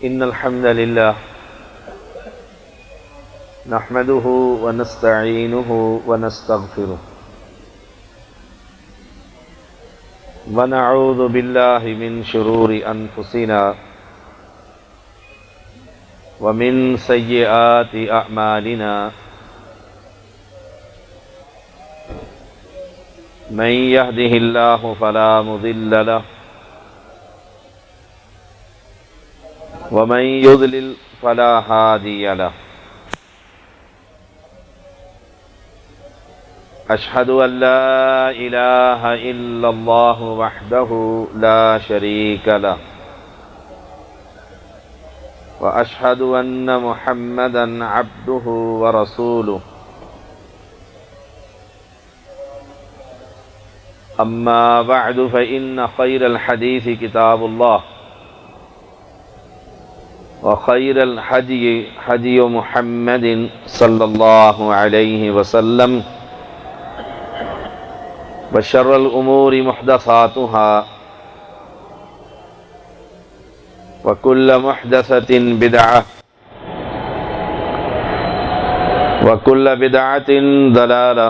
إن الحمد لله نحمده ونستعينه ونستغفره ونعوذ بالله من شرور أنفسنا ومن سيئات أعمالنا من يهده الله فلا مضل له ومن يضلل فلا هادي له أشهد أن لا إله إلا الله وحده لا شريك له وأشهد أن محمدا عبده ورسوله أما بعد فإن خير الحديث كتاب الله وخير الهدي هدي محمد صلى الله عليه وسلم وشر الأمور محدثاتها وكل محدثة بدعة وكل بدعة ضلالة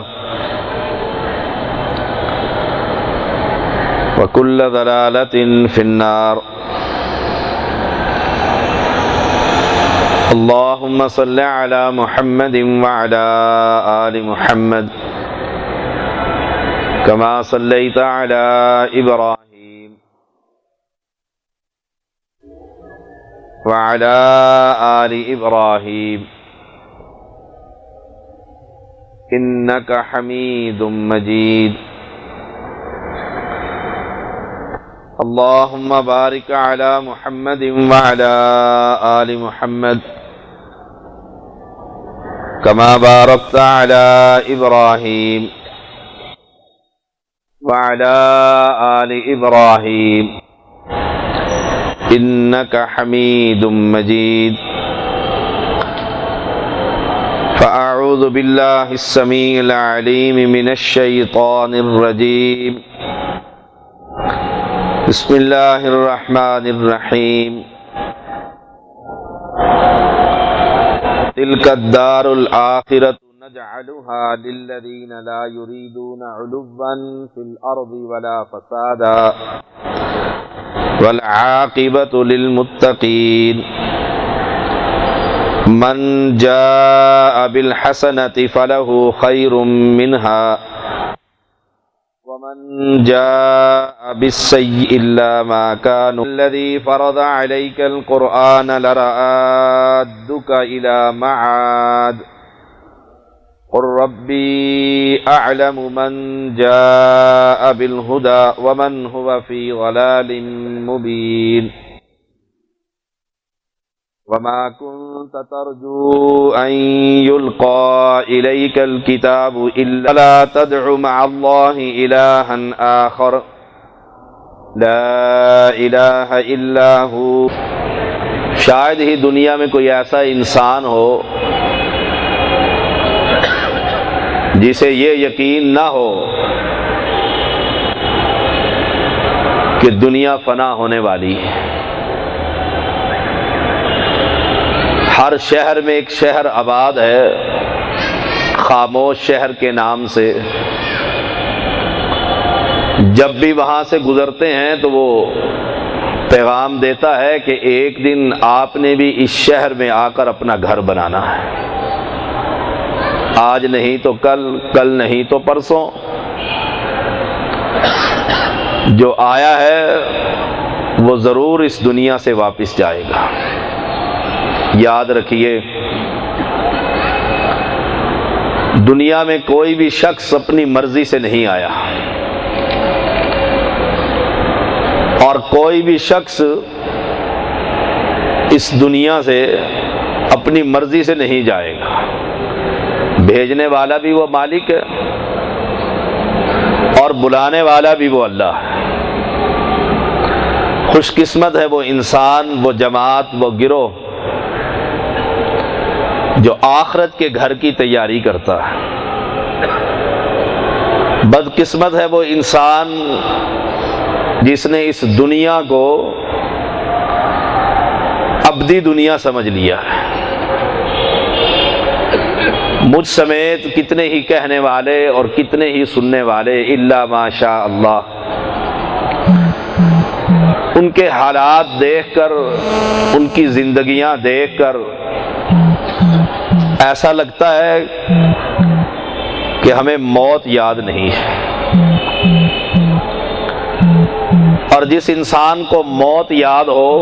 وكل ضلالة في النار اللهم صل على محمد وعلى آل محمد كما صليت على إبراهيم وعلى آل إبراهيم إنك حميد مجيد اللهم بارك على محمد وعلى آل محمد كما باركت على إبراهيم وعلى آل إبراهيم إنك حميد مجيد فأعوذ بالله السميع العليم من الشيطان الرجيم بسم الله الرحمن الرحيم تلك الدار الآخرة نجعلها للذين لا يريدون علوا في الأرض ولا فسادا والعاقبة للمتقين من جاء بالحسنة فله خير منها ومن جاء بالسيئة إلا ما كانوا الذي فرض عليك القرآن لرادك إلى معاد قل ربي أعلم من جاء بالهدى ومن هو في ضلال مبين وما كنت ترجو أن يلقى إليك الكتاب إلا لا تدع مع الله إلها آخر لا إله إلا هو شاید ہی دنیا میں کوئی ایسا انسان ہو جسے یہ یقین نہ ہو کہ دنیا فنا ہونے والی ہے۔ ہر شہر میں ایک شہر آباد ہے خاموش شہر کے نام سے، جب بھی وہاں سے گزرتے ہیں تو وہ پیغام دیتا ہے کہ ایک دن آپ نے بھی اس شہر میں آ کر اپنا گھر بنانا ہے، آج نہیں تو کل، کل نہیں تو پرسوں۔ جو آیا ہے وہ ضرور اس دنیا سے واپس جائے گا۔ یاد رکھیے دنیا میں کوئی بھی شخص اپنی مرضی سے نہیں آیا اور کوئی بھی شخص اس دنیا سے اپنی مرضی سے نہیں جائے گا۔ بھیجنے والا بھی وہ مالک ہے اور بلانے والا بھی وہ اللہ ہے۔ خوش قسمت ہے وہ انسان، وہ جماعت، وہ گروہ جو آخرت کے گھر کی تیاری کرتا ہے۔ بدقسمت ہے وہ انسان جس نے اس دنیا کو ابدی دنیا سمجھ لیا ہے۔ مجھ سمیت کتنے ہی کہنے والے اور کتنے ہی سننے والے الا ماشاء اللہ، ان کے حالات دیکھ کر، ان کی زندگیاں دیکھ کر ایسا لگتا ہے کہ ہمیں موت یاد نہیں ہے۔ اور جس انسان کو موت یاد ہو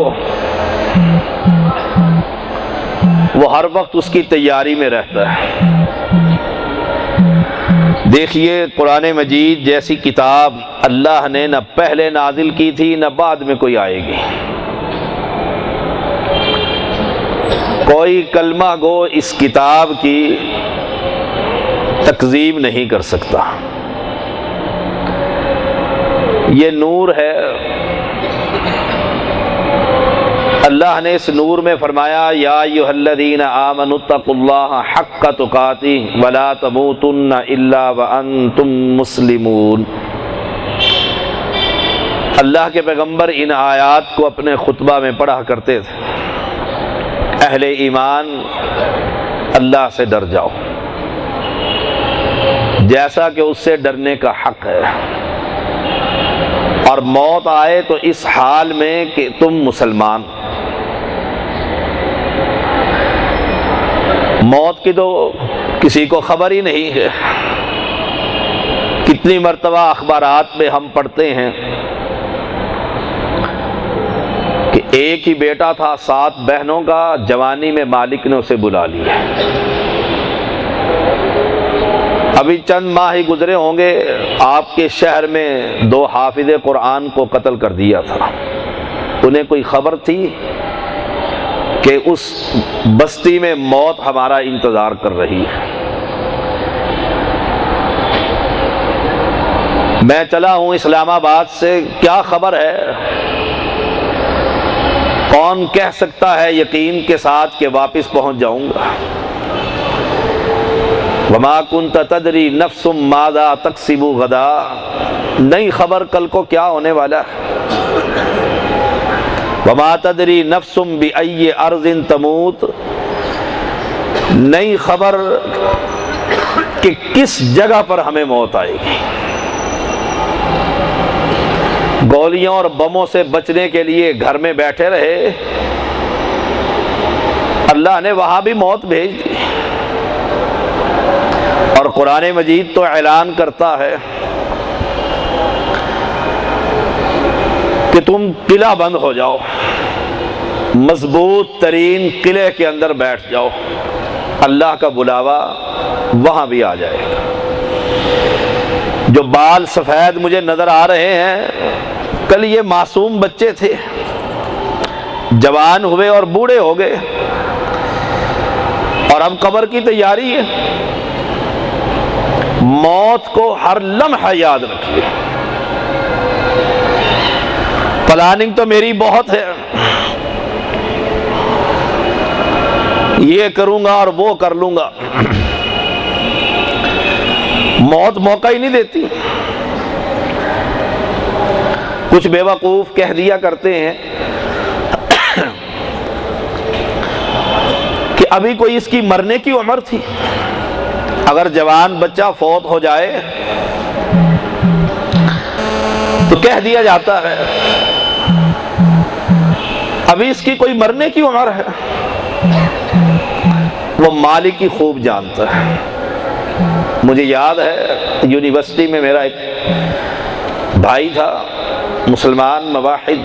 وہ ہر وقت اس کی تیاری میں رہتا ہے۔ دیکھیے قرآن مجید جیسی کتاب اللہ نے نہ پہلے نازل کی تھی نہ بعد میں کوئی آئے گی۔ کوئی کلمہ گو اس کتاب کی تکذیب نہیں کر سکتا۔ یہ نور ہے، اللہ نے اس نور میں فرمایا یا ایھا الذین آمنوا اتقوا اللہ حق تقاتہ ولا تموتن الا وانتم مسلمون۔ اللہ کے پیغمبر ان آیات کو اپنے خطبہ میں پڑھا کرتے تھے، اہل ایمان اللہ سے ڈر جاؤ جیسا کہ اس سے ڈرنے کا حق ہے، اور موت آئے تو اس حال میں کہ تم مسلمان۔ موت کی تو کسی کو خبر ہی نہیں ہے۔ کتنی مرتبہ اخبارات میں ہم پڑھتے ہیں کہ ایک ہی بیٹا تھا 7 بہنوں کا، جوانی میں مالک نے اسے بلا لیا۔ ابھی چند ماہ ہی گزرے ہوں گے، آپ کے شہر میں 2 حافظ قرآن کو قتل کر دیا تھا۔ انہیں کوئی خبر تھی کہ اس بستی میں موت ہمارا انتظار کر رہی ہے؟ میں چلا ہوں اسلام آباد سے، کیا خبر ہے؟ کون کہہ سکتا ہے یقین کے ساتھ کہ واپس پہنچ جاؤں گا؟ وما كنت تدری نفس ماذا تکسب غدا، نہیں خبر کل کو کیا ہونے والا ہے۔ وما تدری نفس بأی ارض تموت، نہیں خبر کہ کس جگہ پر ہمیں موت آئے گی۔ گولیوں اور بموں سے بچنے کے لیے گھر میں بیٹھے رہے، اللہ نے وہاں بھی موت بھیج دی۔ اور قرآن مجید تو اعلان کرتا ہے کہ تم قلعہ بند ہو جاؤ، مضبوط ترین قلعے کے اندر بیٹھ جاؤ، اللہ کا بلاوا وہاں بھی آ جائے گا۔ جو بال سفید مجھے نظر آ رہے ہیں، کل یہ معصوم بچے تھے، جوان ہوئے اور بوڑھے ہو گئے، اور اب قبر کی تیاری ہے۔ موت کو ہر لمحہ یاد رکھیے۔ پلاننگ تو میری بہت ہے، یہ کروں گا اور وہ کر لوں گا، موت موقع ہی نہیں دیتی۔ کچھ بے وقوف کہہ دیا کرتے ہیں کہ ابھی کوئی اس کی مرنے کی عمر تھی۔ اگر جوان بچہ فوت ہو جائے تو کہہ دیا جاتا ہے ابھی اس کی کوئی مرنے کی عمر ہے۔ وہ مالک ہی خوب جانتا ہے۔ مجھے یاد ہے یونیورسٹی میں میرا ایک بھائی تھا، مسلمان مواحد،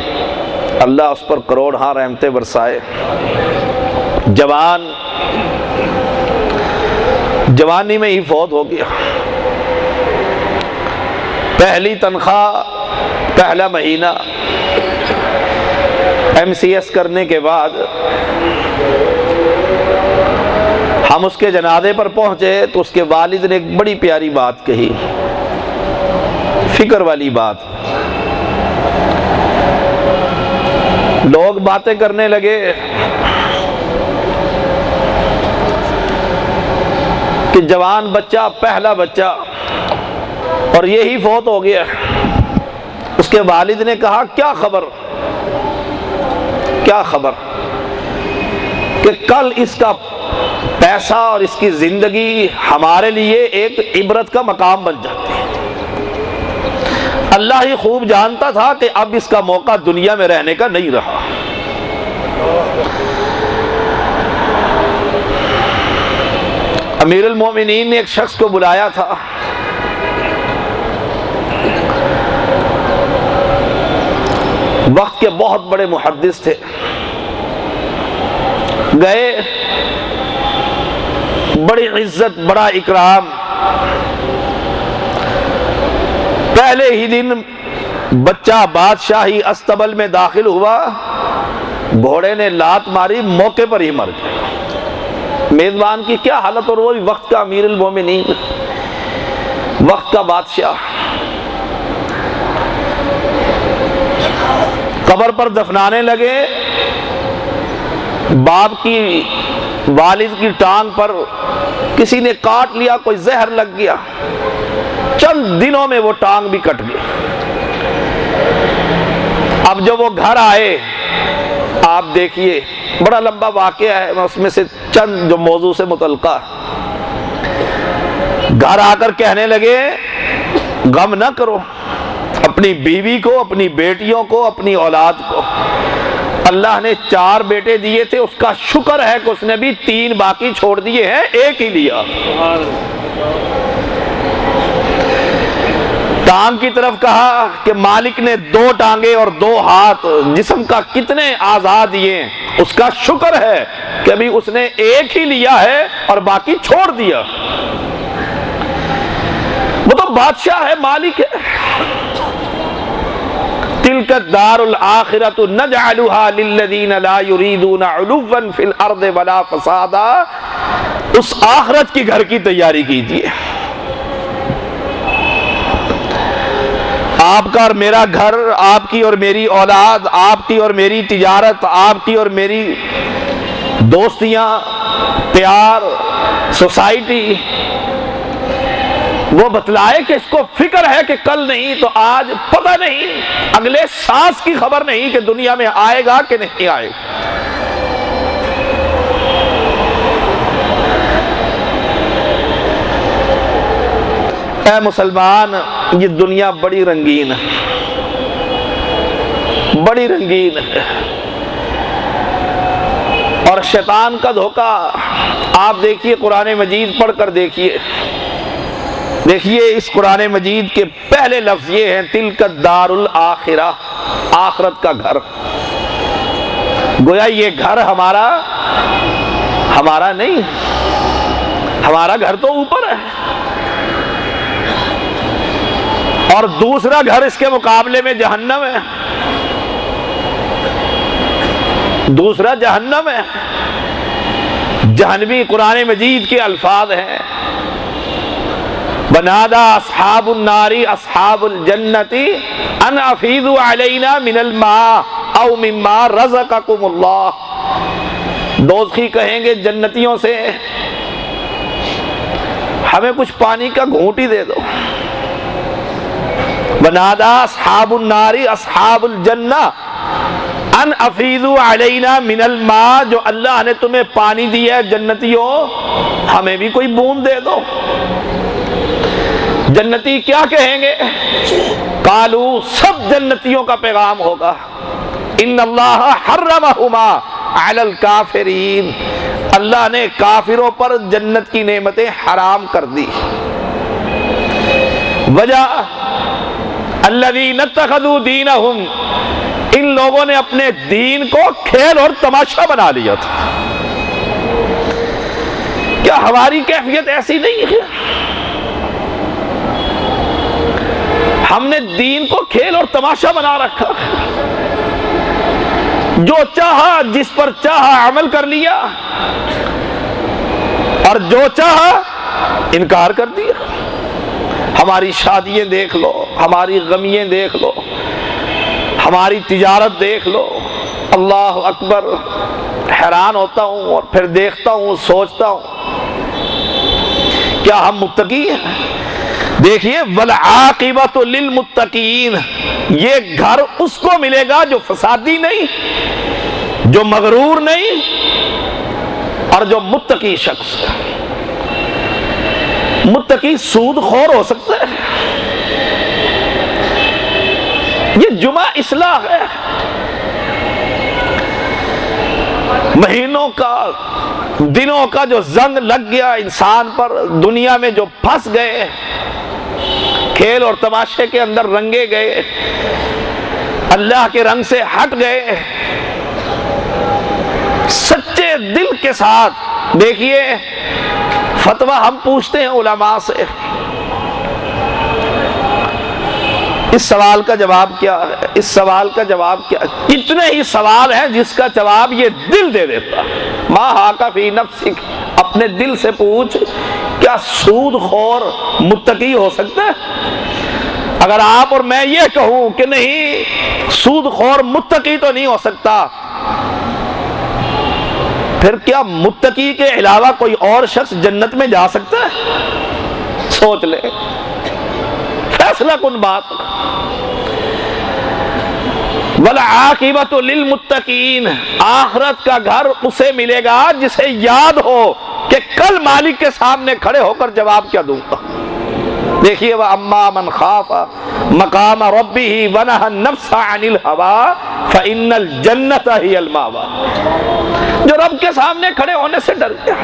اللہ اس پر کروڑ ہاں رحمتیں برسائے، جوانی میں ہی فوت ہو گیا۔ پہلی تنخواہ، پہلا مہینہ MCS کرنے کے بعد ہم اس کے جنازے پر پہنچے تو اس کے والد نے ایک بڑی پیاری بات کہی، فکر والی بات۔ لوگ باتیں کرنے لگے کہ جوان بچہ، پہلا بچہ، اور یہی فوت ہو گیا۔ اس کے والد نے کہا کیا خبر، کیا خبر؟ کہ کل اس کا پیسہ اور اس کی زندگی ہمارے لیے ایک عبرت کا مقام بن جاتی ہے۔ اللہ ہی خوب جانتا تھا کہ اب اس کا موقع دنیا میں رہنے کا نہیں رہا۔ امیر المومنین نے ایک شخص کو بلایا تھا، وقت کے بہت بڑے محدث تھے، گئے، بڑی عزت، بڑا اکرام، پہلے ہی دن بچہ بادشاہی استبل میں داخل ہوا، گھوڑے نے لات ماری، موقع پر ہی مر گیا۔ میزبان کی کیا حالت، اور وہ وقت کا امیر المومنین، وقت کا بادشاہ۔ قبر پر دفنانے لگے، باپ کی، والد کی ٹانگ پر کسی نے کاٹ لیا، کوئی زہر لگ گیا، چند دنوں میں وہ ٹانگ بھی کٹ گئی۔ اب جب وہ گھر آئے، آپ دیکھیے بڑا لمبا واقعہ ہے، میں اس میں سے چند جو موضوع سے متعلقہ، گھر آ کر کہنے لگے غم نہ کرو، اپنی بیوی کو، اپنی بیٹیوں کو، اپنی اولاد کو اللہ نے 4 بیٹے دیے تھے، اس کا شکر ہے کہ اس نے بھی 3 باقی چھوڑ دیے ہیں، ایک ہی لیا۔ ٹانگ کی طرف کہا کہ مالک نے 2 ٹانگیں اور 2 ہاتھ، جسم کا کتنے اعضاء دیے، اس کا شکر ہے کہ ابھی اس نے ایک ہی لیا ہے اور باقی چھوڑ دیا۔ وہ تو بادشاہ ہے، مالک ہے۔ تلک الدار الآخرۃ نجعلها للذین لا یریدون علوا فی الارض ولا فسادا، اس آخرت کی گھر کی تیاری کیجیے۔ آپ کا اور میرا گھر، آپ کی اور میری اولاد، آپ کی اور میری تجارت، آپ کی اور میری دوستیاں، پیار، سوسائٹی، وہ بتلائے کہ اس کو فکر ہے کہ کل نہیں تو آج، پتہ نہیں، اگلے سانس کی خبر نہیں کہ دنیا میں آئے گا کہ نہیں آئے گا۔ اے مسلمان، یہ دنیا بڑی رنگین ہے، بڑی رنگین ہے، اور شیطان کا دھوکہ آپ دیکھیے، قرآن مجید پڑھ کر دیکھیے، دیکھیے اس قرآن مجید کے پہلے لفظ یہ ہیں تلک الدار الآخرہ، آخرت کا گھر۔ گویا یہ گھر ہمارا نہیں، ہمارا گھر تو اوپر ہے، اور دوسرا گھر اس کے مقابلے میں جہنم ہے، دوسرا جہنم ہے۔ جہنمی قرآن مجید کے الفاظ ہیں، بنادا اصحاب النار اصحاب الجنت ان افیضوا علینا من الماء او مما رزقکم اللہ، دوزخی کہیں گے جنتیوں سے ہمیں کچھ پانی کا گھونٹ ہی دے دو۔ بنادا اصحاب النار اصحاب الجنہ ان افیضوا علینا من الماء، جو اللہ نے تمہیں پانی دیا ہے جنتیوں، ہمیں بھی کوئی بوند دے دو۔ جنتی کیا کہیں گے؟ قالو، سب جنتیوں کا پیغام ہوگا، ان اللہ حرمہما علی الکافرین، اللہ نے کافروں پر جنت کی نعمتیں حرام کر دی۔ وجہ الذین اتخذوا دینہم، ان لوگوں نے اپنے دین کو کھیل اور تماشا بنا لیا تھا۔ کیا ہماری کیفیت ایسی نہیں ہے؟ ہم نے دین کو کھیل اور تماشا بنا رکھا، جو چاہا جس پر چاہا عمل کر لیا، اور جو چاہا انکار کر دیا۔ ہماری شادیاں دیکھ لو، ہماری غمیاں دیکھ لو، ہماری تجارت دیکھ لو، اللہ اکبر، حیران ہوتا ہوں اور پھر دیکھتا ہوں، سوچتا ہوں کیا ہم متقی ہیں؟ دیکھیے والعاقبۃ للمتقین، یہ گھر اس کو ملے گا جو فسادی نہیں، جو مغرور نہیں، اور جو متقی شخص ہے، متقی سود خور ہو سکتا ہے؟ یہ جمعہ اصلاح ہے، مہینوں کا دنوں کا جو زنگ لگ گیا انسان پر، دنیا میں جو پھنس گئے، کھیل اور تماشے کے اندر رنگے گئے، اللہ کے رنگ سے ہٹ گئے، سچے دل کے ساتھ دیکھیے فتویٰ ہم پوچھتے ہیں علماء سے، اس سوال کا جواب کیا ہے؟ اس سوال کا جواب کیا؟ کتنے ہی سوال ہیں جس کا جواب یہ دل دے دیتا۔ ما حاک فی نفسک، اپنے دل سے پوچھ، کیا سود خور متقی ہو سکتا ہے؟ اگر آپ اور میں یہ کہوں کہ نہیں سود خور متقی تو نہیں ہو سکتا، پھر کیا متقی کے علاوہ کوئی اور شخص جنت میں جا سکتا ہے؟ سوچ لے، فیصلہ کن بات۔ وَالْعَاقِبَةُ لِلْمُتَّقِينَ، آخرت کا گھر اسے ملے گا جسے یاد ہو کہ کل مالک کے سامنے کھڑے ہو کر جواب کیا دوں گا۔ دیکھیے وَأَمَّا مَنْ خَافَ مَقَامَ رَبِّهِ وَنَهَى النَّفْسَ عَنِ الْهَوَىٰ فَإِنَّ الْجَنَّةَ هِيَ الْمَأْوَىٰ، جو رب کے سامنے کھڑے ہونے سے ڈر گیا،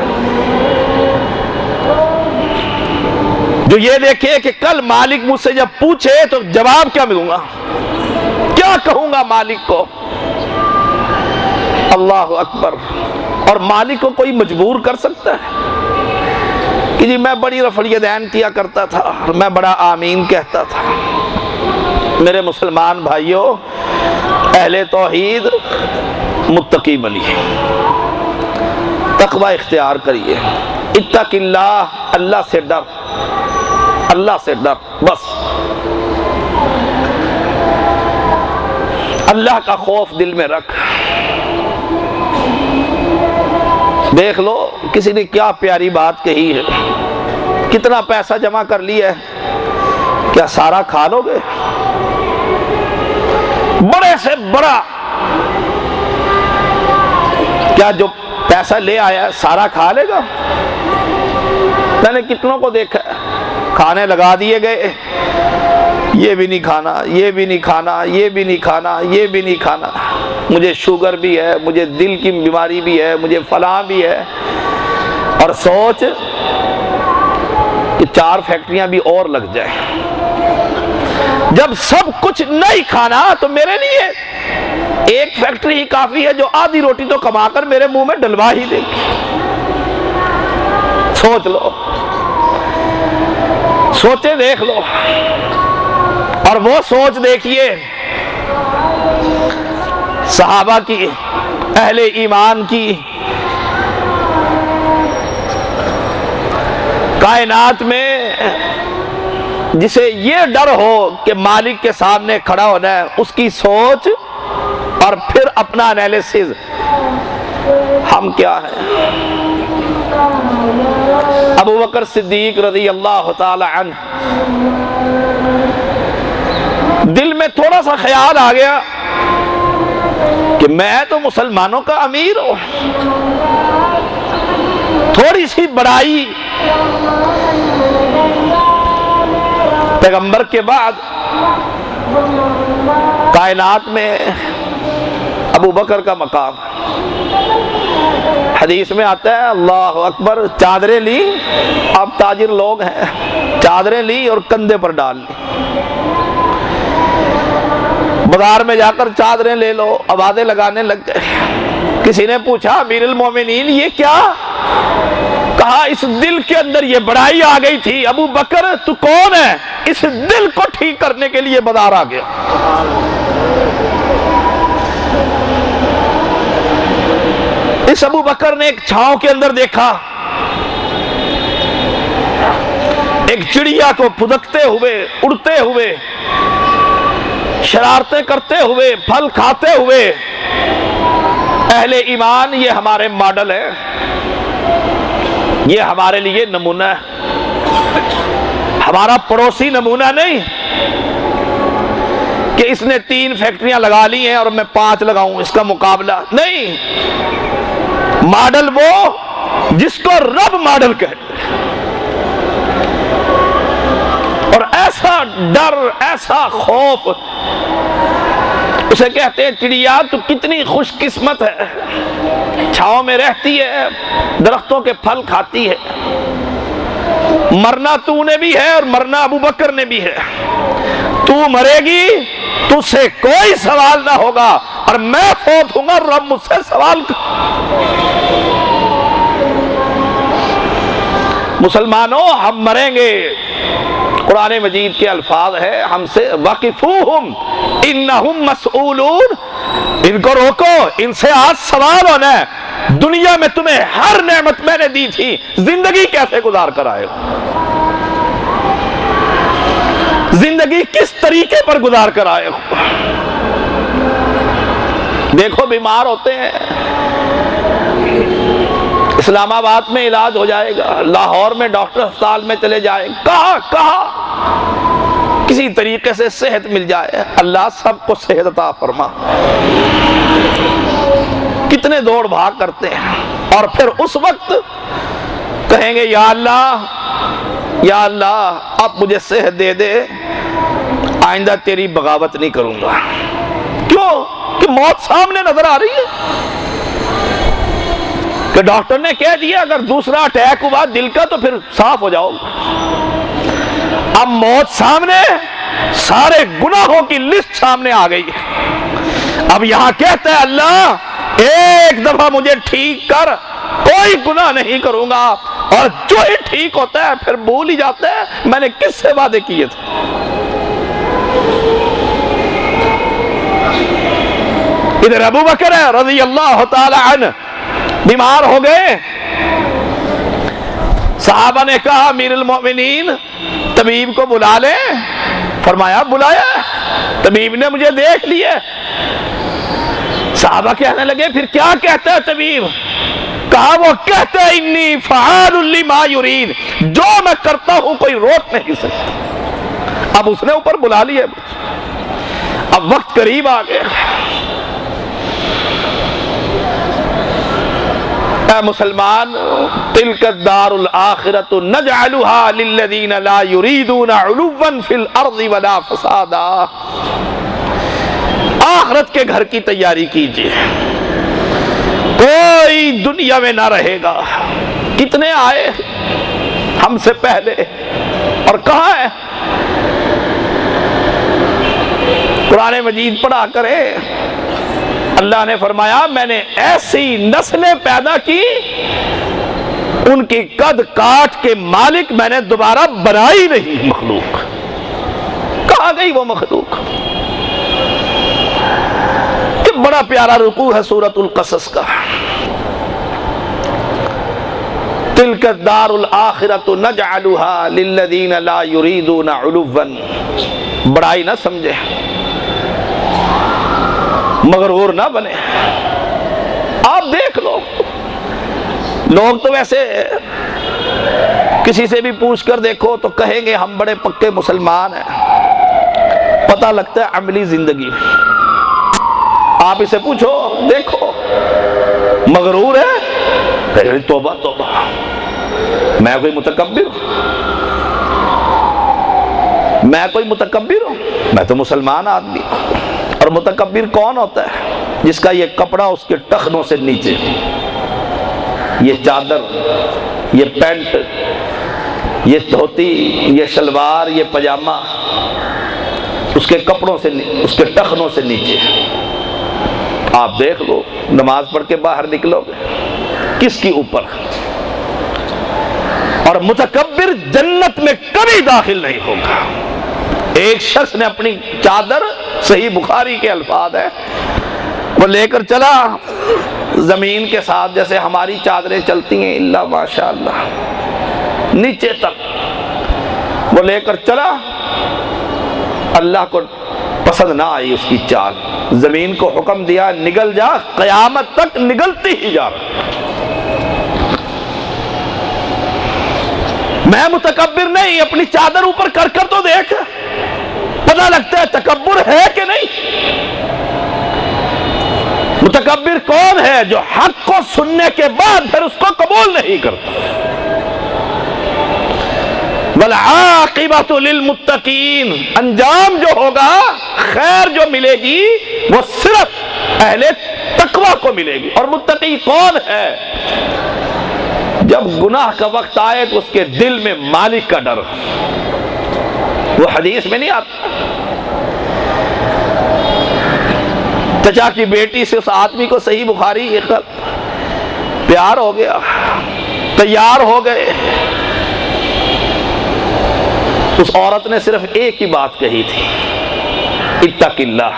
جو یہ دیکھے کہ کل مالک مجھ سے جب پوچھے تو جواب کیا ملوں گا، کیا کہوں گا مالک کو۔ اللہ اکبر۔ اور مالک کو کوئی مجبور کر سکتا ہے کہ جی میں بڑی رفع الیدین کیا کرتا تھا، میں بڑا آمین کہتا تھا۔ میرے مسلمان بھائیوں، اہل توحید متقی بنیے، تقوی اختیار کریے، اتق اللہ، اللہ سے ڈر، اللہ سے ڈر، بس اللہ کا خوف دل میں رکھ۔ دیکھ لو کسی نے کیا پیاری بات کہی ہے، کتنا پیسہ جمع کر لیا ہے، کیا سارا کھا لو گے؟ بڑے سے بڑا، کیا جو پیسہ لے آیا سارا کھا لے گا؟ میں نے کتنوں کو دیکھا کھانے لگا دیے گئے، یہ بھی نہیں کھانا، یہ بھی نہیں کھانا، یہ بھی نہیں کھانا، یہ بھی نہیں کھانا، مجھے شوگر بھی ہے، مجھے دل کی بیماری بھی ہے، مجھے فلاں بھی ہے، اور سوچ کہ 4 فیکٹریاں بھی اور لگ جائیں۔ جب سب کچھ نہیں کھانا تو میرے لیے ایک فیکٹری ہی کافی ہے جو آدھی روٹی تو کما کر میرے منہ میں ڈلوا ہی دے گی۔ سوچ لو، سوچے دیکھ لو، اور وہ سوچ دیکھیے صحابہ کی، اہل ایمان کی، کائنات میں جسے یہ ڈر ہو کہ مالک کے سامنے کھڑا ہونا ہے، اس کی سوچ اور پھر اپنا انالیسز، ہم کیا ہیں۔ ابو بکر صدیق رضی اللہ تعالی عنہ، دل میں تھوڑا سا خیال آ گیا کہ میں تو مسلمانوں کا امیر ہوں، تھوڑی سی بڑائی پیغمبر کے بعد کائنات میں ابو بکر کا مقام۔ حدیث میں آتا ہے اللہ اکبر، چادریں لی، آپ تاجر لوگ ہیں، چادریں لی اور کندھے پر ڈال لی، بازار میں جا کر چادریں لے لو، آوازیں لگانے لگ گئے۔ کسی نے پوچھا امیر المومنین یہ کیا؟ کہا اس دل کے اندر یہ بڑائی آ گئی تھی، ابو بکر تو کون ہے؟ اس دل کو ٹھیک کرنے کے لیے بازار آ گیا۔ اس ابو بکر نے ایک چھاؤں کے اندر دیکھا ایک چڑیا کو پھدکتے ہوئے، اڑتے ہوئے، شرارتیں کرتے ہوئے، پھل کھاتے ہوئے۔ اہل ایمان یہ ہمارے ماڈل ہے، یہ ہمارے لیے نمونہ ہے، ہمارا پڑوسی نمونہ نہیں کہ اس نے 3 فیکٹریاں لگا لی ہیں اور میں 5 لگاؤں، اس کا مقابلہ نہیں۔ ماڈل وہ جس کو رب ماڈل کہے، اور ایسا ڈر، ایسا خوف، اسے کہتے ہیں چڑیا تو کتنی خوش قسمت ہے، چھاؤں میں رہتی ہے، درختوں کے پھل کھاتی ہے، مرنا تو نے بھی ہے اور مرنا ابو بکر نے بھی ہے، تو مرے گی تجھ سے کوئی سوال نہ ہوگا، اور میں فوت ہوں گا رب مجھ سے سوال مسلمانوں ہم مریں گے، قرآن مجید کے الفاظ ہے ہم سے وقفوہم انہم مسئولون، ان کو روکو، ان سے آج سوال ہونا ہے، دنیا میں تمہیں ہر نعمت میں نے دی تھی، زندگی کیسے گزار کر آئے ہو، زندگی کس طریقے پر گزار کر آئے ہو۔ دیکھو بیمار ہوتے ہیں، اسلام آباد میں علاج ہو جائے گا، لاہور میں ڈاکٹر اسپتال میں چلے جائے، کہاں کسی طریقے سے صحت مل جائے، اللہ سب کو صحت عطا فرما۔ کتنے دوڑ بھاگ کرتے ہیں، اور پھر اس وقت کہیں گے یا اللہ اب مجھے صحت دے دے، آئندہ تیری بغاوت نہیں کروں گا۔ کیوں؟ کہ موت سامنے نظر آ رہی ہے، کہ ڈاکٹر نے کہہ دیا اگر دوسرا اٹیک ہوا دل کا تو پھر صاف ہو جاؤ۔ اب موت سامنے، سارے گناہوں کی لسٹ سامنے آ گئی ہے، اب یہاں کہتا ہے اللہ ایک دفعہ مجھے ٹھیک کر، کوئی گناہ نہیں کروں گا، اور جو ہی ٹھیک ہوتا ہے پھر بھول ہی جاتا ہے میں نے کس سے وعدے کیے تھے۔ ادھر ابو بکر رضی اللہ تعالی عنہ بیمار ہو گئے، صحابہ نے کہا امیر المومنین طبیب کو بلا لیں، فرمایا بلایا، طبیب نے مجھے دیکھ لیا، صحابہ کہنے لگے پھر کیا کہتا ہے طبیب؟ کہا وہ کہتا ہے انی فعال لما یرید، جو میں کرتا ہوں کوئی روک نہیں سکتا۔ اب اس نے اوپر بلا لیا، اب وقت قریب آ گیا۔ اے مسلمان، تلک الدار الآخرۃ نجعلها للذین لا یریدون علوا فی الارض ولا فسادا، آخرت کے گھر کی تیاری کیجئے، کوئی دنیا میں نہ رہے گا۔ کتنے آئے ہم سے پہلے اور کہاں ہے؟ قرآن مجید پڑھا کرے، اللہ نے فرمایا میں نے ایسی نسلیں پیدا کی ان کی قد کاٹ کے مالک میں نے دوبارہ بنائی نہیں مخلوق۔ کہاں گئی وہ مخلوق؟ کہ بڑا پیارا رکوع ہے سورۃ القصص کا، تلک الدار الآخرۃ نجعلها للذین لا یریدون علوا، بڑائی نہ سمجھے، مغرور نہ بنے۔ آپ دیکھ لو، لوگ تو ویسے کسی سے بھی پوچھ کر دیکھو تو کہیں گے ہم بڑے پکے مسلمان ہیں، پتہ لگتا ہے عملی زندگی میں۔ آپ اسے پوچھو دیکھو مغرور ہے، توبہ توبہ، میں کوئی متکبر ہوں؟ میں کوئی متکبر ہوں؟ میں تو مسلمان آدمی ہوں۔ اور متکبر کون ہوتا ہے؟ جس کا یہ کپڑا اس کے ٹخنوں سے نیچے، یہ چادر، یہ پینٹ، یہ دھوتی، یہ شلوار، یہ پجامہ اس کے کپڑوں سے، اس کے ٹخنوں سے نیچے۔ آپ دیکھ لو، نماز پڑھ کے باہر نکلو گے کس کی اوپر؟ اور متکبر جنت میں کبھی داخل نہیں ہوگا۔ ایک شخص نے اپنی چادر، صحیح بخاری کے الفاظ ہے، وہ لے کر چلا زمین کے ساتھ جیسے ہماری چادریں چلتی ہیں، اللہ ماشاءاللہ، نیچے تک وہ لے کر چلا، اللہ کو پسند نہ آئی اس کی چال، زمین کو حکم دیا نگل جا، قیامت تک نگلتی ہی جا رہا۔ میں متکبر نہیں، اپنی چادر اوپر کر کر تو دیکھ، پتہ لگتا ہے تکبر ہے کہ نہیں۔ متکبر کون ہے؟ جو حق کو سننے کے بعد پھر اس کو قبول نہیں کرتا۔ والعاقبۃ للمتقین، انجام جو ہوگا، خیر جو ملے گی وہ صرف اہل تقوی کو ملے گی۔ اور متقی کون ہے؟ جب گناہ کا وقت آئے تو اس کے دل میں مالک کا ڈر، وہ حدیث میں نہیں آتا، چچا کی بیٹی سے اس آدمی کو صحیح بخاری پیار ہو گیا، تیار ہو گئے، اس عورت نے صرف ایک ہی بات کہی تھی، اتق اللہ،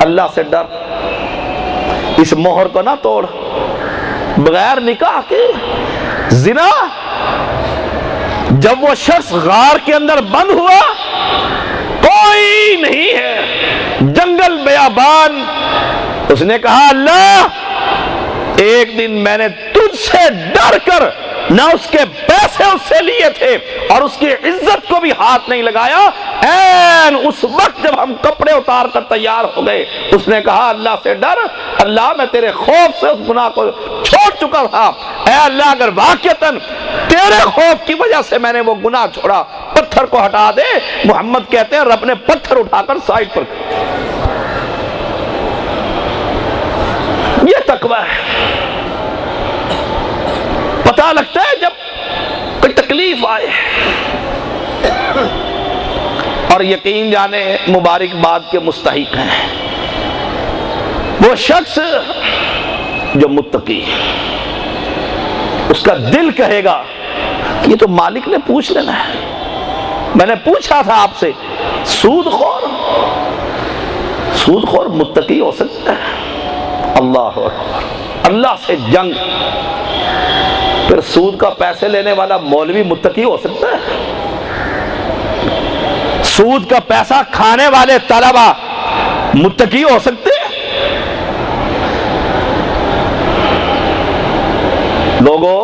اللہ سے ڈر، اس مہر کو نہ توڑ، بغیر نکاح کے زنا۔ جب وہ شخص غار کے اندر بند ہوا، کوئی نہیں ہے، جنگل بیابان، اس نے کہا اللہ ایک دن میں نے تجھ سے ڈر کر نہ اس کے پیسے اس سے لیے تھے اور اس کی عزت کو بھی ہاتھ نہیں لگایا، این اس وقت جب ہم کپڑے اتار کر تیار ہو گئے اس نے کہا اللہ سے ڈر، اللہ میں تیرے خوف سے اس گناہ کو چھوڑ چکا تھا، اے اللہ اگر واقعتاً تیرے خوف کی وجہ سے میں نے وہ گناہ چھوڑا، پتھر کو ہٹا دے۔ محمد کہتے ہیں رب نے پتھر اٹھا کر سائڈ پر، یہ تقوی ہے۔ پتہ لگتا ہے جب کوئی تکلیف آئے، اور یقین جانے مبارکباد کے مستحق ہیں وہ شخص جو متقی، اس کا دل کہے گا یہ تو مالک نے پوچھ لینا ہے، میں نے پوچھا تھا آپ سے، سود خور متقی ہو سکتا ہے؟ اللہ اکبر، اللہ سے جنگ۔ پھر سود کا پیسے لینے والا مولوی متقی ہو سکتا ہے؟ سود کا پیسہ کھانے والے طلبہ متقی ہو سکتے ہیں؟ لوگوں،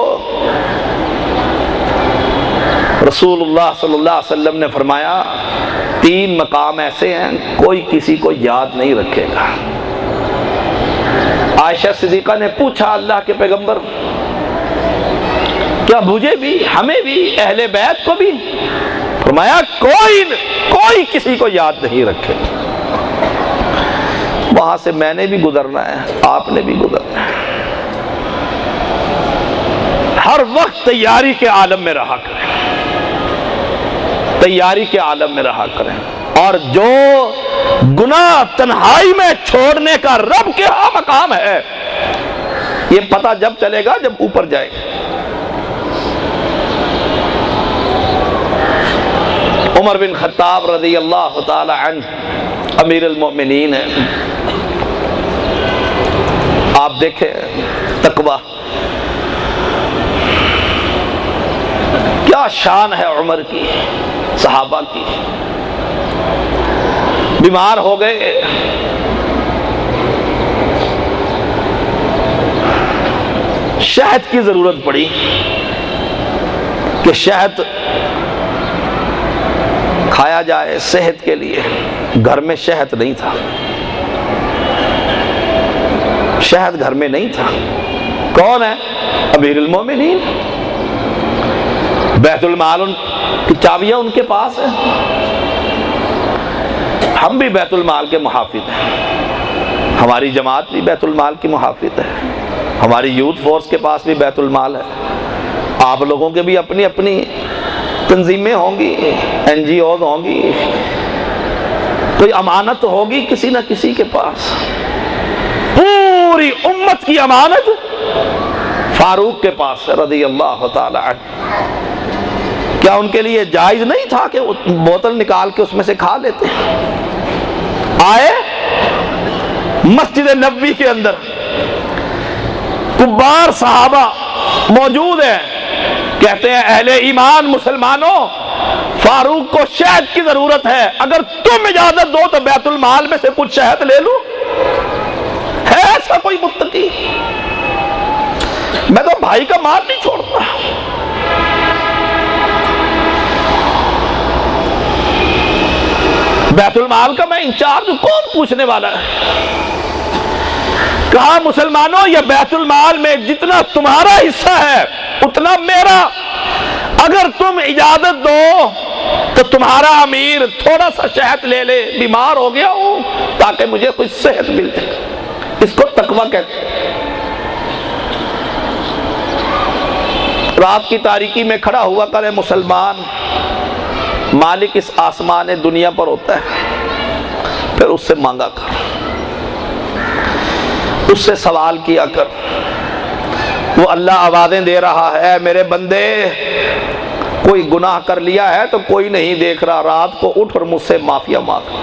رسول اللہ صلی اللہ علیہ وسلم نے فرمایا 3 مقام ایسے ہیں کوئی کسی کو یاد نہیں رکھے گا۔ عائشہ صدیقہ نے پوچھا اللہ کے پیغمبر کیا مجھے بھی، ہمیں بھی، اہل بیت کو بھی؟ فرمایا کوئی کسی کو یاد نہیں رکھے۔ وہاں سے میں نے بھی گزرنا ہے، آپ نے بھی گزرنا ہے۔ ہر وقت تیاری کے عالم میں رہا کریں، تیاری کے عالم میں رہا کریں، اور جو گناہ تنہائی میں چھوڑنے کا رب کے ہاں مقام ہے، یہ پتہ جب چلے گا جب اوپر جائے گا۔ عمر بن خطاب رضی اللہ تعالی عنہ امیر المؤمنین ہیں، آپ دیکھیں تقوی کیا شان ہے عمر کی، صحابہ کی۔ بیمار ہو گئے، شہد کی ضرورت پڑی کہ شہد کھایا جائے صحت کے لیے، گھر میں شہد نہیں تھا، شہد گھر میں نہیں تھا۔ کون ہے؟ امیر المومنین، بیت المال کی چابیاں ان کے پاس ہیں۔ ہم بھی بیت المال کے محافظ ہیں، ہماری جماعت بھی بیت المال کی محافظ ہے، ہماری یوتھ فورس کے پاس بھی بیت المال ہے، آپ لوگوں کے بھی اپنی اپنی تنظیمیں ہوں گی، این جی اوز ہوں گی، کوئی امانت ہوگی کسی نہ کسی کے پاس۔ پوری امت کی امانت فاروق کے پاس رضی اللہ تعالی عنہ۔ کیا ان کے لیے جائز نہیں تھا کہ بوتل نکال کے اس میں سے کھا لیتے؟ آئے مسجد نبوی کے اندر کبار صحابہ موجود ہیں، کہتے ہیں اہل ایمان مسلمانوں، فاروق کو شہد کی ضرورت ہے، اگر تم اجازت دو تو بیت المال میں سے کچھ شہد لے لوں۔ ہے ایسا کوئی متقی؟ میں تو بھائی کا مال نہیں چھوڑتا۔ بیت المال کا میں انچارج، کون پوچھنے والا ہے؟ کہا مسلمانوں یہ بیت المال میں جتنا تمہارا حصہ ہے اتنا میرا، اگر تم اجازت دو تو تمہارا امیر تھوڑا سا شہد لے لے، بیمار ہو گیا ہوں تاکہ مجھے کچھ صحت مل جائے۔ اس کو تقویٰ کہتے ہیں۔ رات کی تاریکی میں کھڑا ہوا کرے مسلمان، مالک اس آسمان دنیا پر ہوتا ہے، پھر اس سے مانگا کر، اس سے سوال کیا کر۔ وہ اللہ آوازیں دے رہا ہے، میرے بندے کوئی گناہ کر لیا ہے تو کوئی نہیں دیکھ رہا، رات کو اٹھ اور مجھ سے معافیا مانگ لے،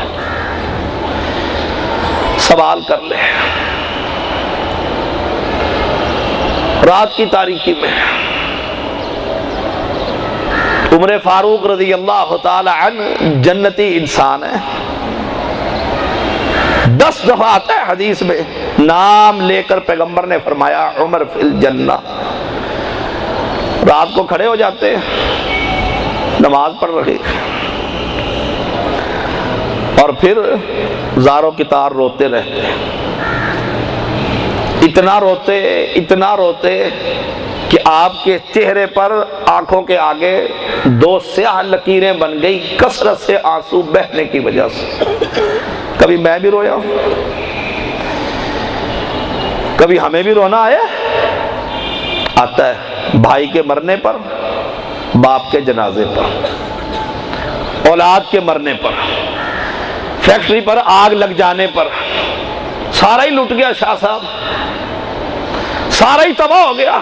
سوال کر لے۔ رات کی تاریکی میں عمر فاروق رضی اللہ تعالی عنہ جنتی انسان ہے، 10 دفعہ آتا ہے حدیث میں، نام لے کر پیغمبر نے فرمایا عمر فی الجنہ۔ رات کو کھڑے ہو جاتے ہیں، نماز پڑھ رہے اور پھر زاروں کی تار روتے رہتے ہیں، اتنا روتے کہ آپ کے چہرے پر آنکھوں کے آگے 2 سیاہ لکیریں بن گئی کثرت سے آنسو بہنے کی وجہ سے۔ کبھی میں بھی رویا ہوں، کبھی ہمیں بھی رونا آتا ہے، بھائی کے مرنے پر، باپ کے جنازے پر، اولاد کے مرنے پر، فیکٹری پر آگ لگ جانے پر، سارا ہی لٹ گیا شاہ صاحب، سارا ہی تباہ ہو گیا۔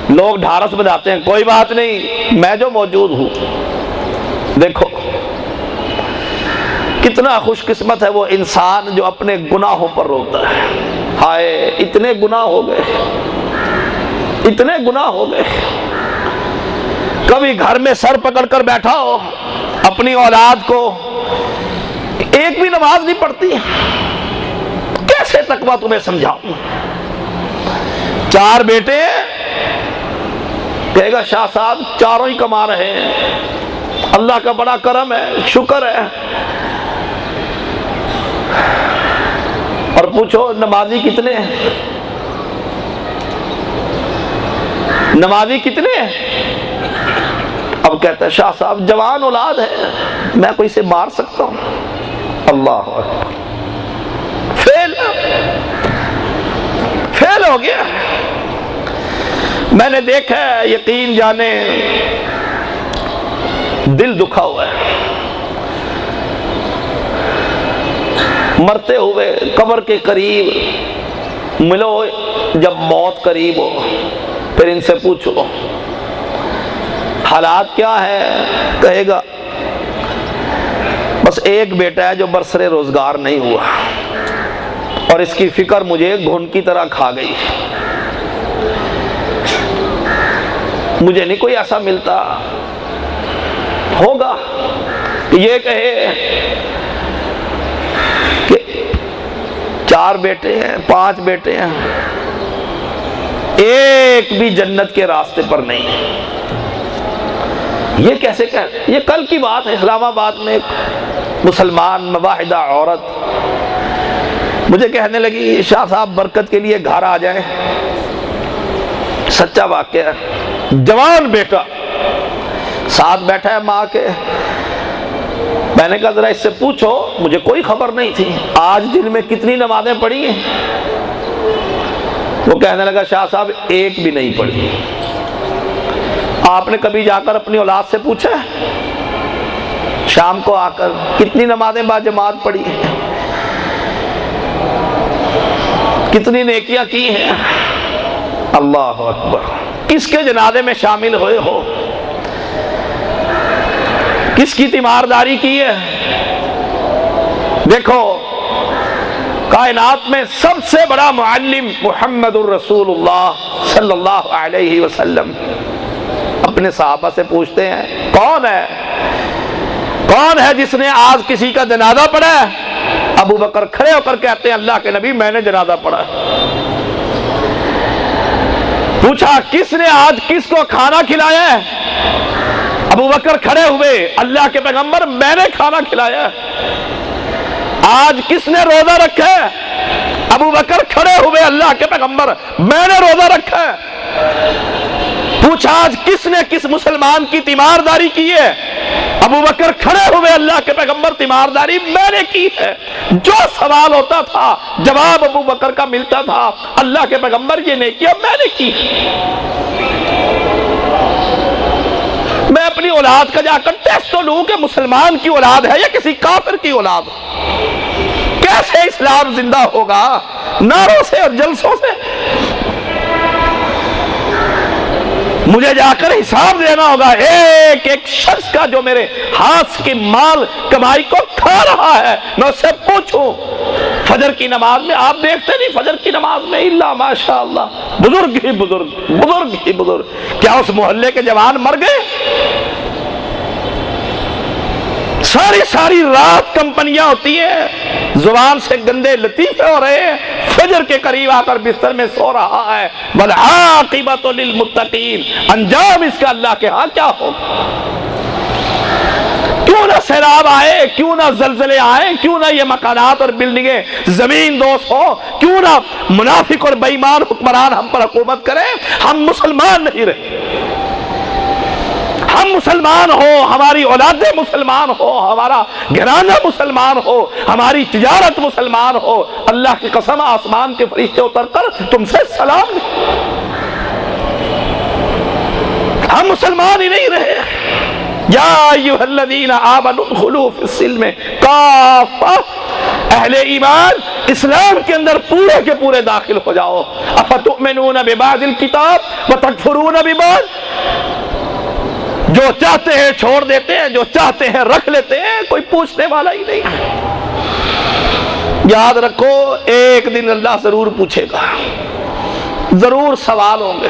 لوگ ڈھارس بجاتے ہیں، کوئی بات نہیں میں جو موجود ہوں۔ دیکھو کتنا خوش قسمت ہے وہ انسان جو اپنے گناہوں پر روتا ہے۔ ہائے اتنے گناہ ہو گئے، اتنے گناہ ہو گئے۔ کبھی گھر میں سر پکڑ کر بیٹھا ہو، اپنی اولاد کو ایک بھی نماز نہیں پڑھتی، کیسے تقویٰ تمہیں سمجھاؤں؟ 4 بیٹے کہے گا شاہ صاحب 4 ہی کما رہے ہیں، اللہ کا بڑا کرم ہے، شکر ہے۔ اور پوچھو نمازی کتنے ہیں؟ نمازی کتنے ہیں؟ اب کہتا ہے شاہ صاحب جوان اولاد ہے، میں کوئی سے مار سکتا ہوں؟ اللہ اکبر، فیل ہو گیا۔ میں نے دیکھا ہے، یقین جانے دل دکھا ہوا ہے، مرتے ہوئے قبر کے قریب ملو، جب موت قریب ہو پھر ان سے پوچھو حالات کیا ہے، کہے گا بس ایک بیٹا ہے جو برسر روزگار نہیں ہوا اور اس کی فکر مجھے گھن کی طرح کھا گئی، مجھے نہیں کوئی ایسا ملتا۔ ہوگا یہ کہے کہ 4 بیٹے ہیں، 5 بیٹے ہیں، ایک بھی جنت کے راستے پر نہیں، یہ کیسے کہہ؟ یہ کل کی بات ہے، اسلام آباد میں ایک مسلمان مواحدہ عورت مجھے کہنے لگی شاہ صاحب برکت کے لیے گھر آ جائیں، سچا واقعہ ہے، جوان بیٹا ساتھ بیٹھا ہے ماں کے۔ میں نے کہا ذرا اس سے پوچھو، مجھے کوئی خبر نہیں تھی، آج دن میں کتنی نمازیں پڑھی ہیں؟ وہ کہنے لگا شاہ صاحب ایک بھی نہیں پڑھی۔ آپ نے کبھی جا کر اپنی اولاد سے پوچھا شام کو آ کر کتنی نمازیں با جماعت پڑھی ہیں، کتنی نیکیاں کی ہیں؟ اللہ اکبر، کس کے جنازے میں شامل ہوئے ہو، کس کی تیمارداری کی ہے؟ دیکھو کائنات میں سب سے بڑا معلم محمد الرسول اللہ صلی اللہ علیہ وسلم اپنے صحابہ سے پوچھتے ہیں کون ہے جس نے آج کسی کا جنازہ پڑھا ہے؟ ابو بکر کھڑے ہو کر کہتے ہیں اللہ کے نبی میں نے جنازہ پڑھا۔ پوچھا کس نے آج کس کو کھانا کھلایا ہے؟ ابو بکر کھڑے ہوئے، اللہ کے پیغمبر میں نے کھانا کھلایا۔ آج کس نے روزہ رکھا ہے؟ ابو بکر کھڑے ہوئے اللہ کے پیغمبر میں نے روزہ رکھا ہے۔ پوچھا آج کس نے کس مسلمان کی تیمارداری کی ہے؟ ابو بکر کھڑے ہوئے اللہ کے پیغمبر تیمارداری میں نے کی ہے۔ جو سوال ہوتا تھا جواب ابو بکر کا ملتا تھا، اللہ کے پیغمبر یہ نہیں کیا میں نے کی۔ میں اپنی اولاد کا جا کر ٹیسٹ تو لوں کہ مسلمان کی اولاد ہے یا کسی کافر کی اولاد۔ کیسے اسلام زندہ ہوگا؟ نعروں سے اور جلسوں سے؟ مجھے جا کر حساب دینا ہوگا ایک ایک شخص کا جو میرے ہاتھ کی مال کمائی کو کھا رہا ہے۔ میں اس سے پوچھوں فجر کی نماز میں، آپ دیکھتے نہیں فجر کی نماز میں اللہ ماشاءاللہ بزرگ ہی بزرگ، بزرگ ہی بزرگ، کیا اس محلے کے جوان مر گئے؟ ساری ساری رات کمپنیاں ہوتی ہیں، زبان سے گندے لطیفے ہو رہے ہیں، فجر کے قریب آ کر بستر میں سو رہا ہے۔ والعاقبۃ للمتقین، انجام اس کا اللہ کے ہاں کیا ہوگا؟ کیوں نہ سیلاب آئے، کیوں نہ زلزلے آئے، کیوں نہ یہ مکانات اور بلڈنگیں زمین دوست ہو، کیوں نہ منافق اور بے ایمان حکمران ہم پر حکومت کریں، ہم مسلمان نہیں رہے۔ ہم مسلمان ہو، ہماری اولادیں مسلمان ہو، ہمارا گھرانہ مسلمان ہو، ہماری تجارت مسلمان ہو، اللہ کی قسم آسمان کے فرشتے اتر کر تم سے سلام لیں۔ ہم مسلمان ہی نہیں رہے۔ یا ایھا الذین آمنوا ادخلوا فی السلم کافہ، اہل ایمان اسلام کے اندر پورے کے پورے داخل ہو جاؤ۔ افتؤمنون ببعض الکتاب وتکفرون ببعض، جو چاہتے ہیں چھوڑ دیتے ہیں، جو چاہتے ہیں رکھ لیتے ہیں، کوئی پوچھنے والا ہی نہیں۔ یاد رکھو ایک دن اللہ ضرور پوچھے گا، ضرور سوال ہوں گے،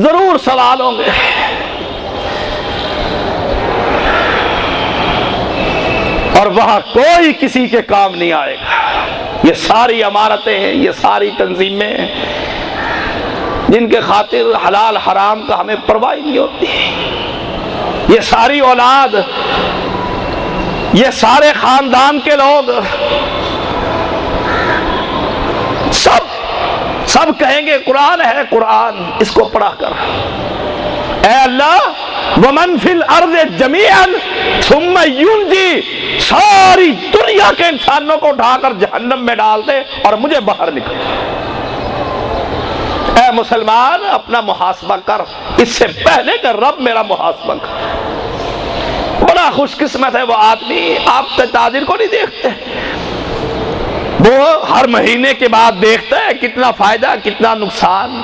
ضرور سوال ہوں گے۔ اور وہاں کوئی کسی کے کام نہیں آئے گا۔ یہ ساری عمارتیں ہیں، یہ ساری تنظیمیں ہیں جن کے خاطر حلال حرام کا ہمیں پرواہ نہیں ہوتی، یہ ساری اولاد، یہ سارے خاندان کے لوگ سب کہیں گے قرآن ہے، قرآن اس کو پڑھا کر۔ اے اللہ ومن فی الارض جمیعا ثم ینجی، ساری دنیا کے انسانوں کو اٹھا کر جہنم میں ڈال دے اور مجھے باہر نکل۔ اے مسلمان اپنا محاسبہ کر، اس سے پہلے کہ رب میرا محاسبہ کر۔ بڑا خوش قسمت ہے وہ آدمی، آپ تاجر کو نہیں دیکھتے، وہ ہر مہینے کے بعد دیکھتا ہے کتنا فائدہ کتنا نقصان،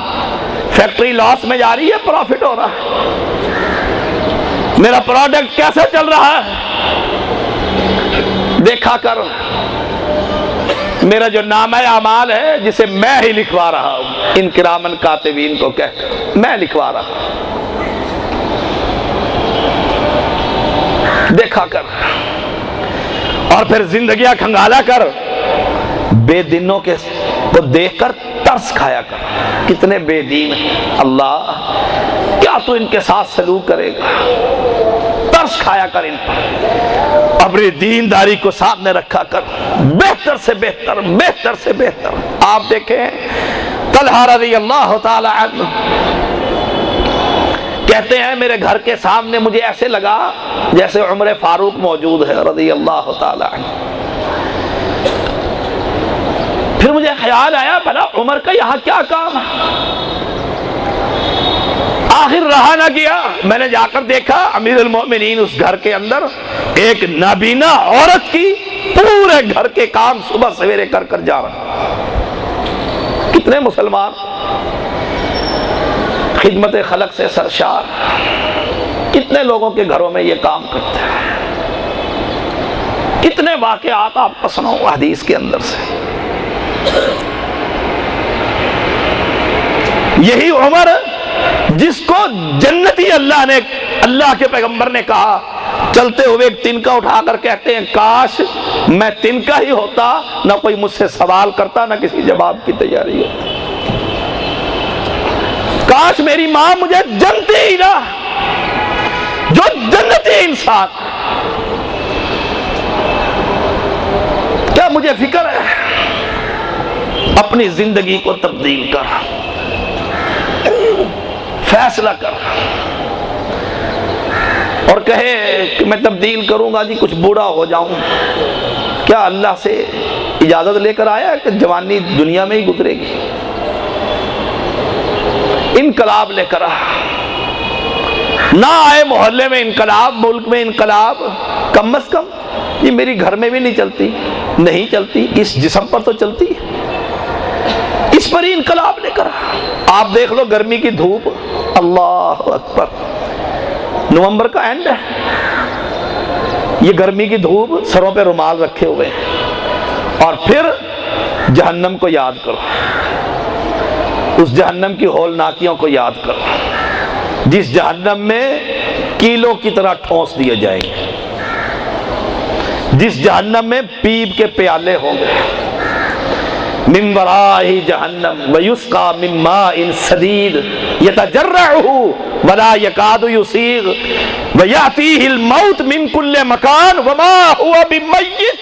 فیکٹری لاس میں جا رہی ہے پروفٹ ہو رہا ہے، میرا پروڈکٹ کیسے چل رہا ہے دیکھا کر۔ میرا جو نامہ اعمال ہے جسے میں ہی لکھوا رہا ہوں، ان کرامن کاتبین کو کہہ کر میں لکھوا رہا ہوں، دیکھا کر۔ اور پھر زندگیاں کھنگالا کر، بے دینوں کو دیکھ کر ترس کھایا کر، کتنے بے دین ہیں، اللہ کیا تو ان کے ساتھ سلوک کرے گا، ترس کھایا کر ان پر، اپنی دینداری کو سامنے رکھا کر، بہتر سے بہتر، بہتر سے بہتر۔ آپ دیکھیں طلحہ رضی اللہ تعالی عنہ کہتے ہیں میرے گھر کے سامنے مجھے ایسے لگا جیسے عمر فاروق موجود ہے رضی اللہ تعالی عنہ۔ پھر مجھے خیال آیا بھلا عمر کا یہاں کیا کام ہے، آخر رہا نہ گیا، میں نے جا کر دیکھا امیر المومنین اس گھر کے اندر ایک نابینا عورت کی پورے گھر کے کام صبح سویرے کر کر جا رہا۔ کتنے مسلمان خدمت خلق سے سرشار، کتنے لوگوں کے گھروں میں یہ کام کرتے ہیں، کتنے واقعات آپ کو سناؤں حدیث کے اندر سے۔ یہی عمر جس کو جنتی اللہ کے پیغمبر نے کہا، چلتے ہوئے ایک تنکا اٹھا کر کہتے ہیں کاش میں تنکا ہی ہوتا، نہ کوئی مجھ سے سوال کرتا نہ کسی جواب کی تیاری ہوتی، کاش میری ماں مجھے جنتی ہی نہ، جو جنتی انسان۔ کیا مجھے فکر ہے، اپنی زندگی کو تبدیل کر، فیصلہ کر، اور کہے کہ میں تبدیل کروں گا جی کچھ بوڑھا ہو جاؤں، کیا اللہ سے اجازت لے کر آیا کہ جوانی دنیا میں ہی گزرے گی؟ انقلاب لے کر نہ آئے محلے میں انقلاب، ملک میں انقلاب، کم از کم یہ میری گھر میں بھی نہیں چلتی، نہیں چلتی، اس جسم پر تو چلتی ہے، اس پر ہی انقلاب لے کر آپ دیکھ لو گرمی کی دھوپ، اللہ اکبر، نومبر کا اینڈ ہے، یہ گرمی کی دھوپ، سروں پہ رومال رکھے ہوئے ہیں، اور پھر جہنم کو یاد کرو، اس جہنم کی ہولناکیوں کو یاد کرو، جس جہنم میں کیلوں کی طرح ٹھونس دیے جائیں گے، جس جہنم میں پیپ کے پیالے ہوں گے، من ورائہ جہنم ویسقا من ماء صدید یتجرعہ ولا یکاد یسیغ ویاتیہ الموت من کل مکان وما ہوا بمیت،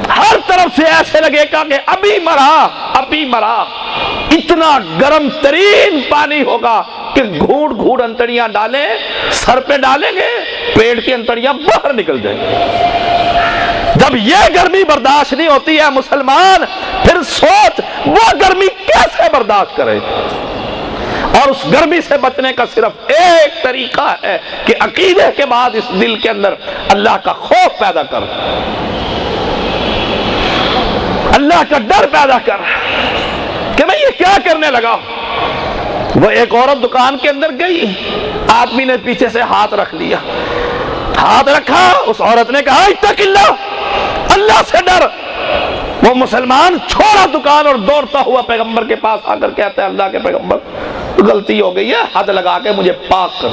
ہر طرف سے ایسے لگے گا کہ ابھی مرا، اتنا گرم ترین پانی ہوگا کہ گھوٹ گھوٹ انتڑیاں ڈالیں، سر پہ ڈالیں گے، پیٹ کی انتڑیاں باہر نکل جائیں گے۔ جب یہ گرمی برداشت نہیں ہوتی ہے مسلمان، پھر سوچ وہ گرمی کیسے برداشت کرے؟ اور اس گرمی سے بچنے کا صرف ایک طریقہ ہے کہ عقیدے کے بعد اس دل کے اندر اللہ کا خوف پیدا کر، اللہ کا ڈر پیدا کر کہ میں یہ کیا کرنے لگا۔ وہ ایک عورت دکان کے اندر گئی، آدمی نے پیچھے سے ہاتھ رکھ لیا، ہاتھ رکھا، اس عورت نے کہا اتق اللہ، اللہ سے ڈر۔ وہ مسلمان چھوڑا دکان اور دوڑتا ہوا پیغمبر کے پاس آ کر کہتا ہے اللہ کے پیغمبر غلطی ہو گئی ہے، ہاتھ لگا کے مجھے پاک کر۔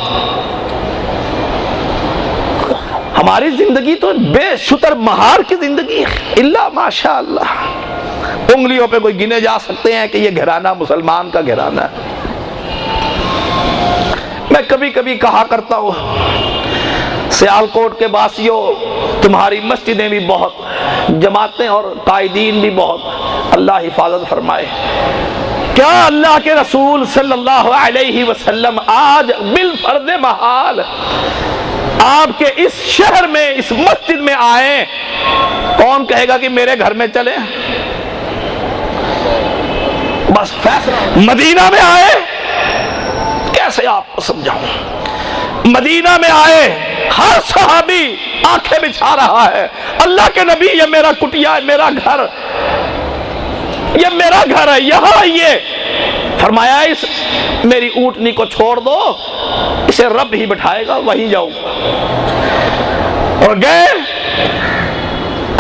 ہماری زندگی تو بے شتر مہار کی زندگی ہے، اللہ ماشاء اللہ، انگلیوں پہ کوئی گنے جا سکتے ہیں کہ یہ گھرانہ مسلمان کا گھرانہ ہے۔ میں کبھی کبھی کہا کرتا ہوں سیالکوٹ کے باسیوں، تمہاری مسجدیں بھی بہت، جماعتیں اور قائدین بھی بہت، اللہ حفاظت فرمائے۔ کیا اللہ کے رسول صلی اللہ علیہ وسلم آج بالفرد محال آپ کے اس شہر میں، اس مسجد میں آئے، کون کہے گا کہ میرے گھر میں چلیں؟ بس فیصلہ۔ مدینہ میں آئے، کیسے آپ کو سمجھاؤں، مدینہ میں آئے، ہر صحابی آنکھیں بچھا رہا ہے، اللہ کے نبی یہ میرا کٹیا ہے، میرا گھر، یہ میرا گھر ہے، یہاں یہ فرمایا اس میری اونٹنی کو چھوڑ دو، اسے رب ہی بٹھائے گا، وہیں جاؤں گا۔ اور گئے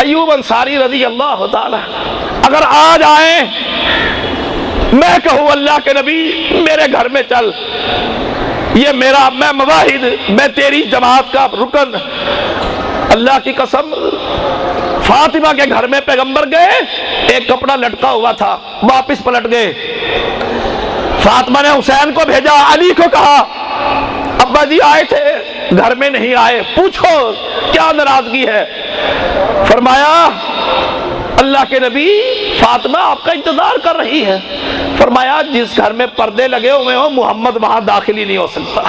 ایوب انصاری رضی اللہ تعالی، اگر آج آئیں میں کہوں اللہ کے نبی میرے گھر میں چل، یہ میرا، میں مواحد، میں تیری جماعت کا رکن، اللہ کی قسم فاطمہ کے گھر میں پیغمبر گئے، ایک کپڑا لٹکا ہوا تھا، واپس پلٹ گئے، فاطمہ نے حسین کو بھیجا، علی کو کہا ابا جی آئے تھے گھر میں نہیں آئے، پوچھو کیا ناراضگی ہے؟ فرمایا اللہ کے نبی فاطمہ آپ کا انتظار کر رہی ہے۔ فرمایا جس گھر میں پردے لگے ہوئے ہوں محمد وہاں داخل ہی نہیں ہو سکتا۔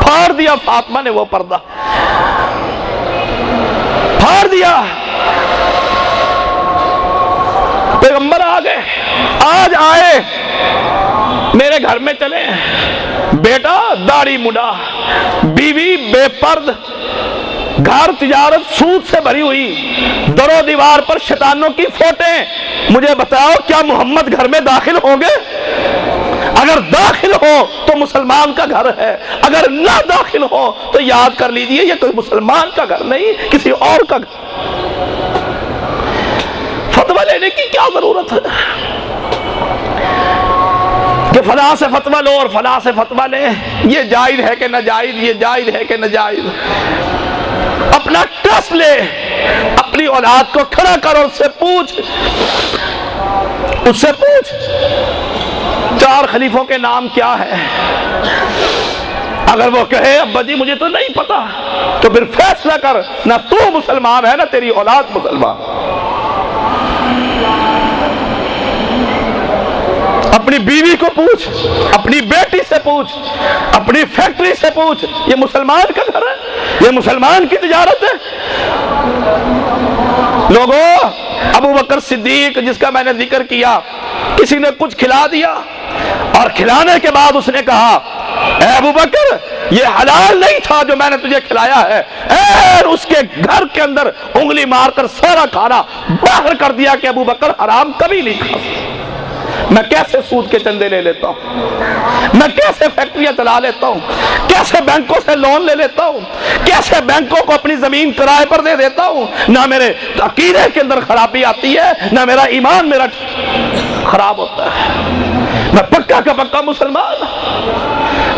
پھاڑ دیا فاطمہ نے وہ پردہ، پھاڑ دیا، پیغمبر آ گئے، آج آئے میرے گھر میں چلے، بیٹا داڑھی مڈا، بیوی بے پرد، گھر تجارت سود سے بھری ہوئی، در و دیوار پر شیطانوں کی فوٹیں، مجھے بتاؤ کیا محمد گھر میں داخل ہوں گے؟ اگر داخل ہو تو مسلمان کا گھر ہے، اگر نہ داخل ہو تو یاد کر لیجئے یہ کوئی مسلمان کا گھر نہیں، کسی اور کا گھر۔ فتویٰ لینے کی کیا ضرورت ہے کہ فلاں سے فتویٰ لو اور فلاں سے فتویٰ لیں، یہ جائز ہے کہ ناجائز، یہ جائز ہے کہ ناجائز؟ اپنا ٹرسٹ لے، اپنی اولاد کو کھڑا کر اور اس سے پوچھ، اس سے پوچھ 4 خلیفوں کے نام کیا ہے؟ اگر وہ کہے ابا جی مجھے تو نہیں پتا، تو پھر فیصلہ کر، نہ تو مسلمان ہے نہ تیری اولاد مسلمان۔ اپنی بیوی کو پوچھ، اپنی بیٹی سے پوچھ، اپنی فیکٹری سے پوچھ، یہ مسلمان کا گھر ہے، یہ مسلمان کی تجارت ہے۔ لوگوں، ابو بکر صدیق جس کا میں نے ذکر کیا، کسی نے کچھ کھلا دیا اور کھلانے کے بعد اس نے کہا اے ابو بکر یہ حلال نہیں تھا جو میں نے تجھے کھلایا ہے، اس کے گھر کے اندر انگلی مار کر سارا کھانا باہر کر دیا کہ ابو بکر حرام کبھی نہیں کھا۔ میں کیسے سود کے چندے لے لیتا ہوں، میں کیسے فیکٹریاں چلا لیتا ہوں، کیسے بینکوں سے لون لے لیتا ہوں، کیسے بینکوں کو اپنی زمین کرائے پر دے دیتا ہوں، نہ میرے عقیدے کے اندر خرابی آتی ہے، نہ میرا ایمان میرا خراب ہوتا ہے، میں پکا کا پکا مسلمان۔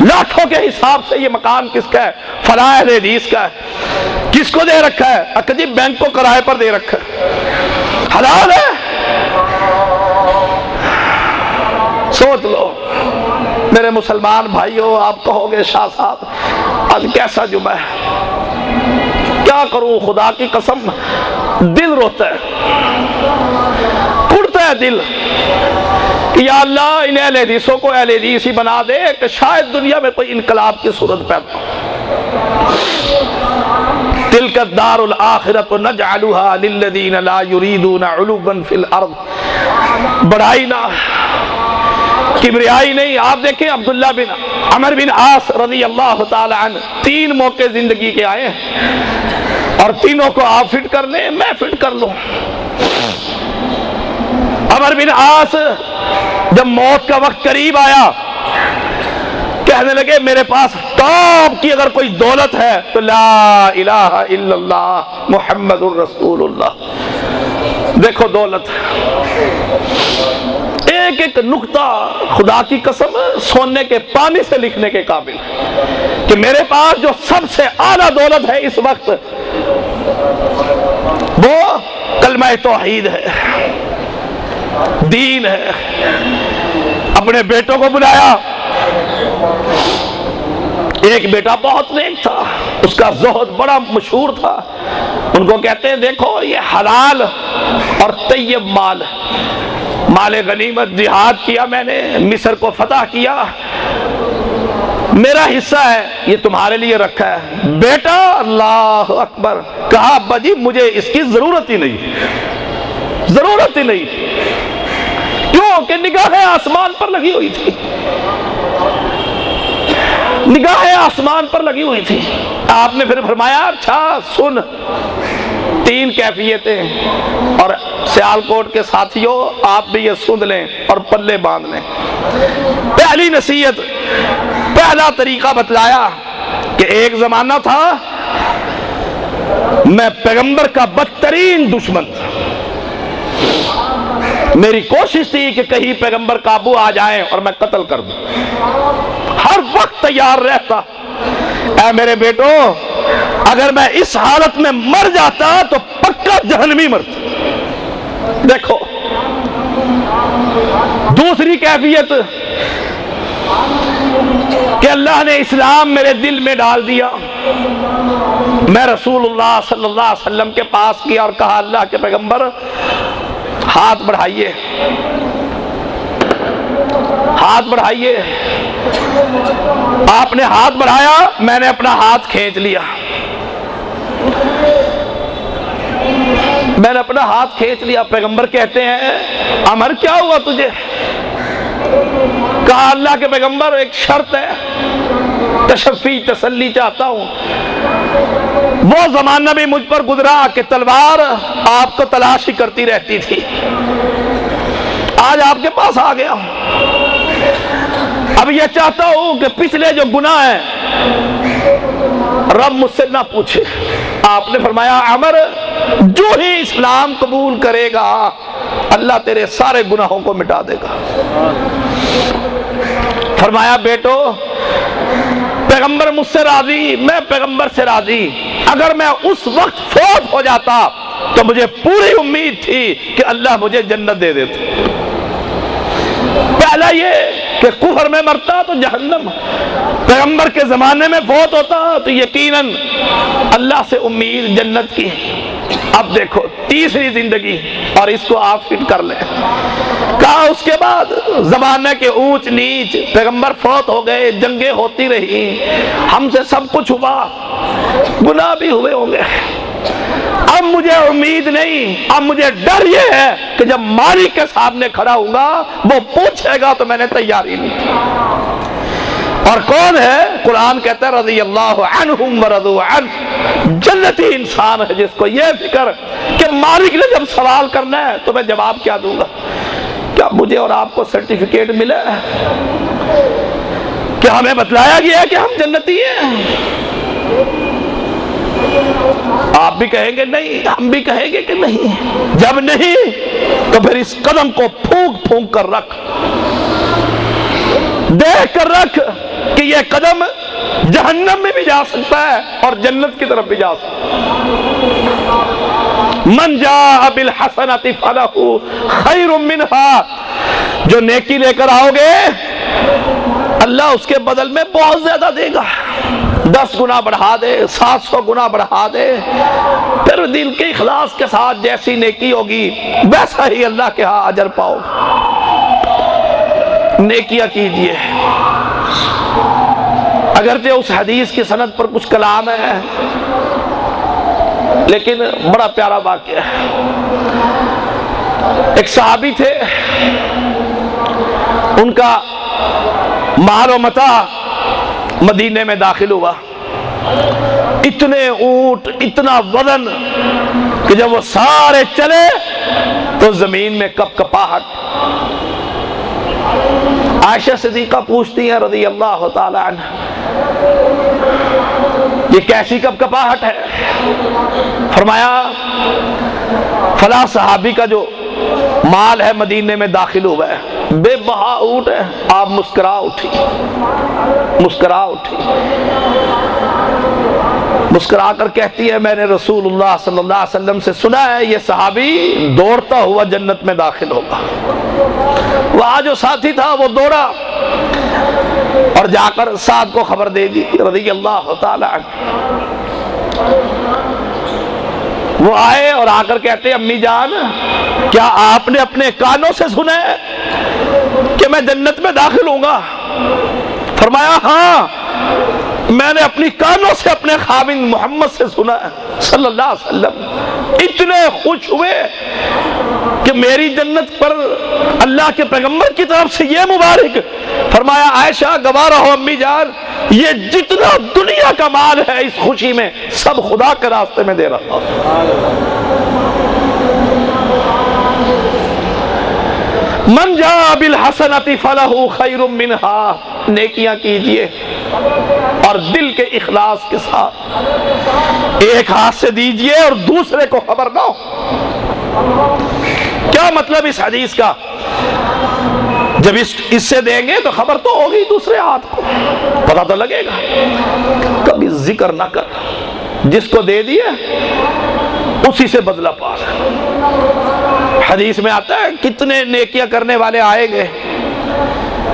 لاکھوں کے حساب سے یہ مکان کس کا ہے؟ فلاں اہل حدیث کا ہے۔ کس کو دے رکھا ہے؟ جی بینک کو کرائے پر دے رکھا ہے، حلال ہے۔ سوچ لو میرے مسلمان بھائیوں، آپ کہو گے شاہ صاحب آج کیسا جمعہ ہے، کیا کروں، خدا کی قسم دل روتا ہے، اڑتا ہے دل کہ یا اللہ ان اہل حدیثوں کو اہل حدیث ہی بنا دے کہ شاید دنیا میں کوئی انقلاب کی صورت پیدا ہو۔ تلک الدار الآخرۃ نجعلها للذین لا یریدون علوا فی الارض، بڑائی نہ، کبریائی نہیں۔ آپ دیکھیں عبداللہ بن عمر بن عاص رضی اللہ تعالی عنہ، 3 موقع زندگی کے آئے اور تینوں کو آپ فٹ کر لیں، میں فٹ کر لوں۔ عمر بن عاص جب موت کا وقت قریب آیا کہنے لگے میرے پاس ٹاپ کی اگر کوئی دولت ہے تو لا الہ الا اللہ محمد الرسول اللہ۔ دیکھو دولت، ایک ایک نقطہ خدا کی قسم سونے کے پانی سے لکھنے کے قابل کہ میرے پاس جو سب سے اعلیٰ دولت ہے اس وقت وہ کلمہ توحید ہے، دین ہے۔ اپنے بیٹوں کو بلایا، ایک بیٹا بہت نیک تھا، اس کا زہد بڑا مشہور تھا، ان کو کہتے ہیں دیکھو یہ حلال اور طیب مال، مال غنیمت، جہاد کیا میں نے، مصر کو فتح کیا، میرا حصہ ہے، یہ تمہارے لیے رکھا ہے۔ بیٹا اللہ اکبر، کہا ابا جی مجھے اس کی ضرورت ہی نہیں، ضرورت ہی نہیں۔ کیوں کہ نگاہیں آسمان پر لگی ہوئی تھی، نگاہیں آسمان پر لگی ہوئی تھی۔ آپ نے پھر فرمایا اچھا سن، 3 کیفیتیں، اور سیالکوٹ کے ساتھیوں آپ بھی یہ سن لیں اور پلے باندھ لیں۔ پہلی نصیحت، پہلا طریقہ بتلایا کہ ایک زمانہ تھا میں پیغمبر کا بدترین دشمن تھا، میری کوشش تھی کہ کہیں پیغمبر قابو آ جائیں اور میں قتل کر دوں، ہر وقت تیار رہتا۔ اے میرے بیٹو اگر میں اس حالت میں مر جاتا تو پکا جہنمی مرتا۔ دیکھو دوسری کیفیت کہ اللہ نے اسلام میرے دل میں ڈال دیا، میں رسول اللہ صلی اللہ علیہ وسلم کے پاس گیا اور کہا اللہ کے پیغمبر ہاتھ بڑھائیے، ہاتھ بڑھائیے۔ آپ نے ہاتھ بڑھایا، میں نے اپنا ہاتھ کھینچ لیا، میں نے اپنا ہاتھ کھینچ لیا۔ پیغمبر کہتے ہیں عمر کیا ہوا تجھے؟ کہا اللہ کے پیغمبر ایک شرط ہے، تشفی تسلی چاہتا ہوں۔ وہ زمانہ بھی مجھ پر گزرا کہ تلوار آپ کو تلاشی کرتی رہتی تھی، آج آپ کے پاس آ گیا ہوں۔ اب یہ چاہتا ہوں کہ پچھلے جو گناہ ہیں رب مجھ سے نہ پوچھے۔ آپ نے فرمایا عمر جو ہی اسلام قبول کرے گا اللہ تیرے سارے گناہوں کو مٹا دے گا۔ فرمایا بیٹو پیغمبر مجھ سے راضی، میں پیغمبر سے راضی، اگر میں اس وقت فوت ہو جاتا تو مجھے پوری امید تھی کہ اللہ مجھے جنت دے دیتا۔ پہلا یہ کہ کفر میں مرتا تو جہنم، پیغمبر کے زمانے میں فوت ہوتا تو یقیناً اللہ سے امید جنت کی۔ اب دیکھو تیسری زندگی، اور اس کو آپ فٹ کر لیں۔ کہا اس کے بعد زمانے کے اونچ نیچ، پیغمبر فوت ہو گئے، جنگیں ہوتی رہی، ہم سے سب کچھ ہوا، گناہ بھی ہوئے ہوں گے، اب مجھے امید نہیں، اب مجھے ڈر یہ ہے کہ جب مالک کے سامنے کھڑا ہوں گا وہ پوچھے گا تو میں نے تیاری نہیں کی۔ اور کون ہے؟ قرآن کہتا ہے رضی اللہ عنہم ورضوا عنہ، جنتی انسان ہے جس کو یہ فکر کہ مالک نے جب سوال کرنا ہے تو میں جواب کیا دوں گا۔ کیا مجھے اور آپ کو سرٹیفکیٹ ملا ہے؟ کیا ہمیں بتلایا گیا ہے کہ ہم جنتی ہیں؟ آپ بھی کہیں گے نہیں، ہم بھی کہیں گے کہ نہیں۔ جب نہیں تو پھر اس قدم کو پھونک پھونک کر رکھ، دیکھ کر رکھ کہ یہ قدم جہنم میں بھی جا سکتا ہے اور جنت کی طرف بھی جا سکتا ہے۔ من جاء بالحسنۃ فلہ خیر منہا، جو نیکی لے کر آؤ گے اللہ اس کے بدل میں بہت زیادہ دے گا، 10 گنا بڑھا دے، 700 گنا بڑھا دے، پھر دل کے اخلاص کے ساتھ جیسی نیکی ہوگی ویسا ہی اللہ کے ہاں اجر پاؤ۔ نیکیاں کیجئے، اگرچہ اس حدیث کی سند پر کچھ کلام ہے لیکن بڑا پیارا واقعہ ہے۔ ایک صحابی تھے، ان کا مال و متاع مدینے میں داخل ہوا، اتنے اونٹ، اتنا وزن کہ جب وہ سارے چلے تو زمین میں کپ کپاہٹ۔ عائشہ صدیقہ پوچھتی ہیں رضی اللہ تعالی عنہ، یہ کیسی کپ کپاہٹ ہے؟ فرمایا فلاں صحابی کا جو مال ہے مدینے میں داخل ہوا ہے، بے بہا اونٹ ہے۔ آپ مسکرا اٹھی، مسکرا کر کہتی ہے میں نے رسول اللہ صلی اللہ علیہ وسلم سے سنا ہے یہ صحابی دوڑتا ہوا جنت میں داخل ہوگا۔ وہاں جو ساتھی تھا وہ دوڑا اور جا کر سعد کو خبر دے دی رضی اللہ تعالی عنہ۔ وہ آئے اور آ کر کہتے امی جان کیا آپ نے اپنے کانوں سے سنا ہے کہ میں جنت میں داخل ہوں گا؟ فرمایا ہاں، میں نے اپنی کانوں سے اپنے خاوند محمد سے سنا ہے صلی اللہ علیہ وسلم۔ اتنے خوش ہوئے کہ میری جنت پر اللہ کے پیغمبر کی طرف سے یہ مبارک۔ فرمایا عائشہ گواہ رہو امی جان، یہ جتنا دنیا کا مال ہے اس خوشی میں سب خدا کے راستے میں دے رہا ہوں۔ من جاء بالحسنۃ فلہ خیر منہا، نیکیاں کیجئے اور دل کے اخلاص کے ساتھ، ایک ہاتھ سے دیجئے اور دوسرے کو خبر نہ ہو۔ کیا مطلب اس حدیث کا؟ جب اس سے دیں گے تو خبر تو ہوگی، دوسرے ہاتھ کو پتہ تو لگے گا۔ کبھی ذکر نہ کر، جس کو دے دیے اسی سے بدلہ پا۔ حدیث میں آتا ہے کتنے نیکیاں کرنے والے آئیں گے،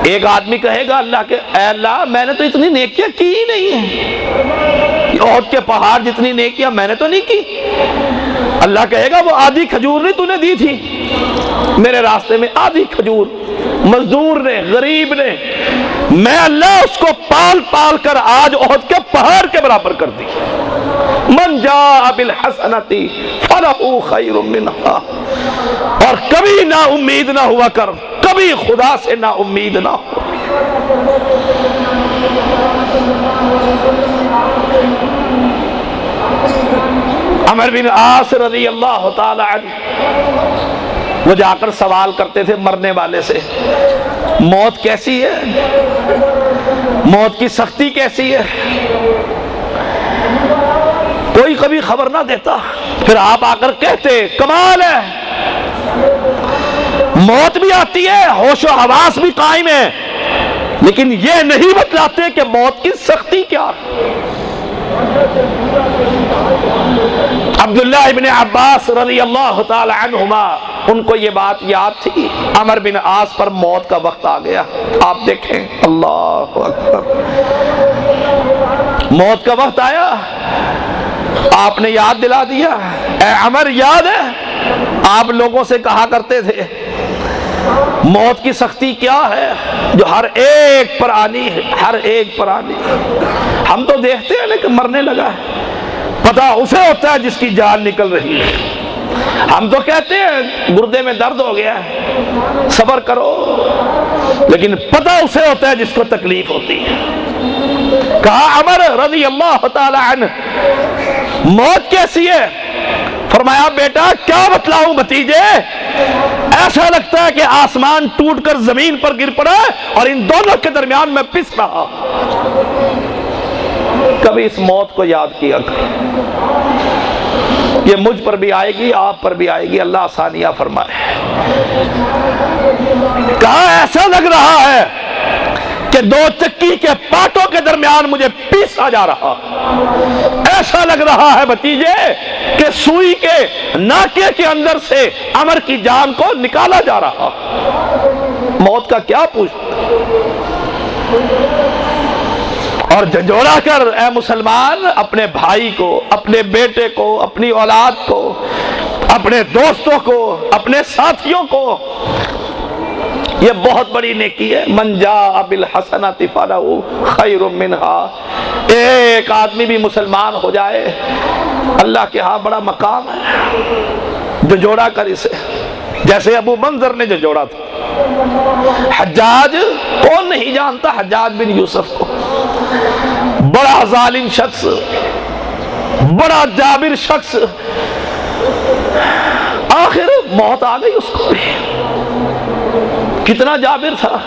ایک آدمی کہے گا اللہ کے اے اللہ میں نے تو اتنی نیکیاں کی ہی نہیں ہیں، احد کے پہاڑ جتنی نیکیاں میں نے تو نہیں کی۔ اللہ کہے گا وہ آدھی کھجور نہیں تو نے دی تھی میرے راستے میں، آدھی کھجور مزدور نے، غریب نے، میں اللہ اس کو پال پال کر آج احد کے پہاڑ کے برابر کر دی۔ من جاء بالحسنۃ فلہ خیر منہا، اور کبھی نا امید نہ ہوا کر، کبھی خدا سے نا امید نہ ہو۔ عمر بن عاص رضی اللہ تعالی عنہ وہ جا کر سوال کرتے تھے مرنے والے سے، موت کیسی ہے، موت کی سختی کیسی ہے؟ کوئی کبھی خبر نہ دیتا، پھر آپ آ کر کہتے کمال ہے، موت بھی آتی ہے، ہوش و حواس بھی قائم ہے، لیکن یہ نہیں بتلاتے کہ موت کی سختی کیا ہے۔ عبداللہ ابن عباس رضی اللہ تعالی عنہما ان کو یہ بات یاد تھی. عمر بن عاص پر موت کا وقت آ گیا. آپ دیکھیں, اللہ اکبر, موت کا وقت آیا, آپ نے یاد دلا دیا. اے عمر, یاد ہے آپ لوگوں سے کہا کرتے تھے موت کی سختی کیا ہے جو ہر ایک پر آنی ہے, ہر ایک پر آنی ہے. ہم تو دیکھتے ہیں لیکن مرنے لگا ہے, پتہ اسے ہوتا ہے جس کی جان نکل رہی ہے. ہم تو کہتے ہیں گردے میں درد ہو گیا ہے, صبر کرو, لیکن پتہ اسے ہوتا ہے جس کو تکلیف ہوتی ہے. کہا عمر رضی اللہ تعالی عنہ موت کیسی ہے؟ فرمایا بیٹا کیا بتلاؤں بھتیجے, ایسا لگتا ہے کہ آسمان ٹوٹ کر زمین پر گر پڑا اور ان دونوں کے درمیان میں پس رہا. کبھی اس موت کو یاد کیا کر, یہ مجھ پر بھی آئے گی, آپ پر بھی آئے گی, اللہ آسانیاں فرمائے. کہا ایسا لگ رہا ہے کہ دو چکی کے پاٹوں کے درمیان مجھے پیسا جا رہا, ایسا لگ رہا ہے بھتیجے کہ سوئی کے ناکے کے اندر سے عمر کی جان کو نکالا جا رہا. موت کا کیا پوچھ, اور جھنجھوڑا کر اے مسلمان اپنے بھائی کو, اپنے بیٹے کو, اپنی اولاد کو, اپنے دوستوں کو, اپنے ساتھیوں کو. یہ بہت بڑی نیکی ہے. من جاء بالحسنۃ فلہ خیر منہا. ایک آدمی بھی مسلمان ہو جائے اللہ کے ہاں بڑا مقام ہے. جھنجھوڑا کر اسے, جیسے ابو منظر نے جھنجھوڑا تھا. حجاج, کون نہیں جانتا حجاج بن یوسف کو, بڑا ظالم شخص, بڑا جابر شخص. آخر موت آ گئی اس کو بھی. کتنا جابر تھا.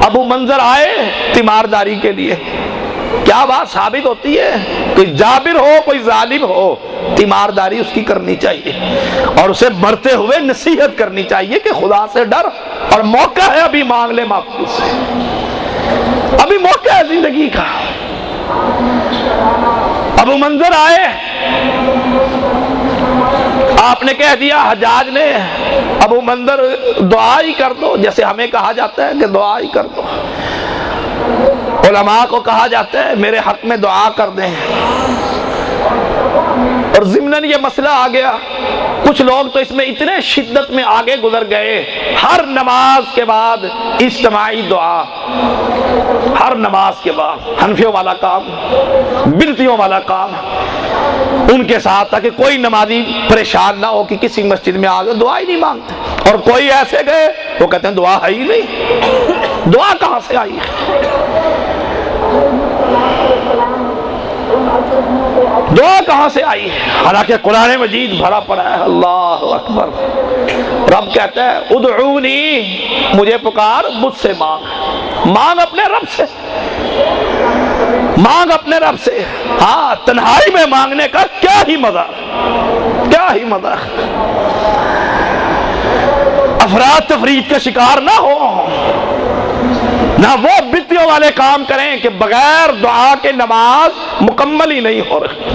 ابو منظر آئے تیمارداری کے لیے. کیا بات ثابت ہوتی ہے, کوئی جابر ہو کوئی ظالم ہو تیمارداری اس کی کرنی چاہیے, اور اسے مرتے ہوئے نصیحت کرنی چاہیے کہ خدا سے ڈر, اور موقع ہے ابھی مانگ لے معافی سے, ابھی موقع ہے زندگی کا. ابو منظر آئے, آپ نے کہہ دیا حجاج نے, ابو منظر دعا ہی کر دو, جیسے ہمیں کہا جاتا ہے کہ دعا ہی کر دو. علماء کو کہا جاتا ہے میرے حق میں دعا کر دیں. اور ضمناً یہ مسئلہ آ گیا. کچھ لوگ تو اس میں اتنے شدت میں آگے گزر گئے, ہر نماز کے بعد اجتماعی دعا, ہر نماز کے بعد. حنفیوں والا کام, بدعتیوں والا کام ان کے ساتھ, تاکہ کوئی نمازی پریشان نہ ہو کہ کسی مسجد میں آگے دعا ہی نہیں مانگتے. اور کوئی ایسے گئے وہ کہتے ہیں دعا ہے ہی نہیں, دعا کہاں سے آئی ہے, دعا کہاں سے آئی ہے؟ حالانکہ قرآن مجید بھرا پڑا ہے. اللہ اکبر. رب کہتا ہے ادعونی, مجھے پکار, مجھ سے مانگ, مانگ اپنے رب سے, مانگ اپنے رب سے. ہاں تنہائی میں مانگنے کا کیا ہی مزہ, کیا ہی مزہ. افراد تفرید کا شکار نہ ہو, نہ وہ بدعتیوں والے کام کریں کہ بغیر دعا کے نماز مکمل ہی نہیں ہو رہی.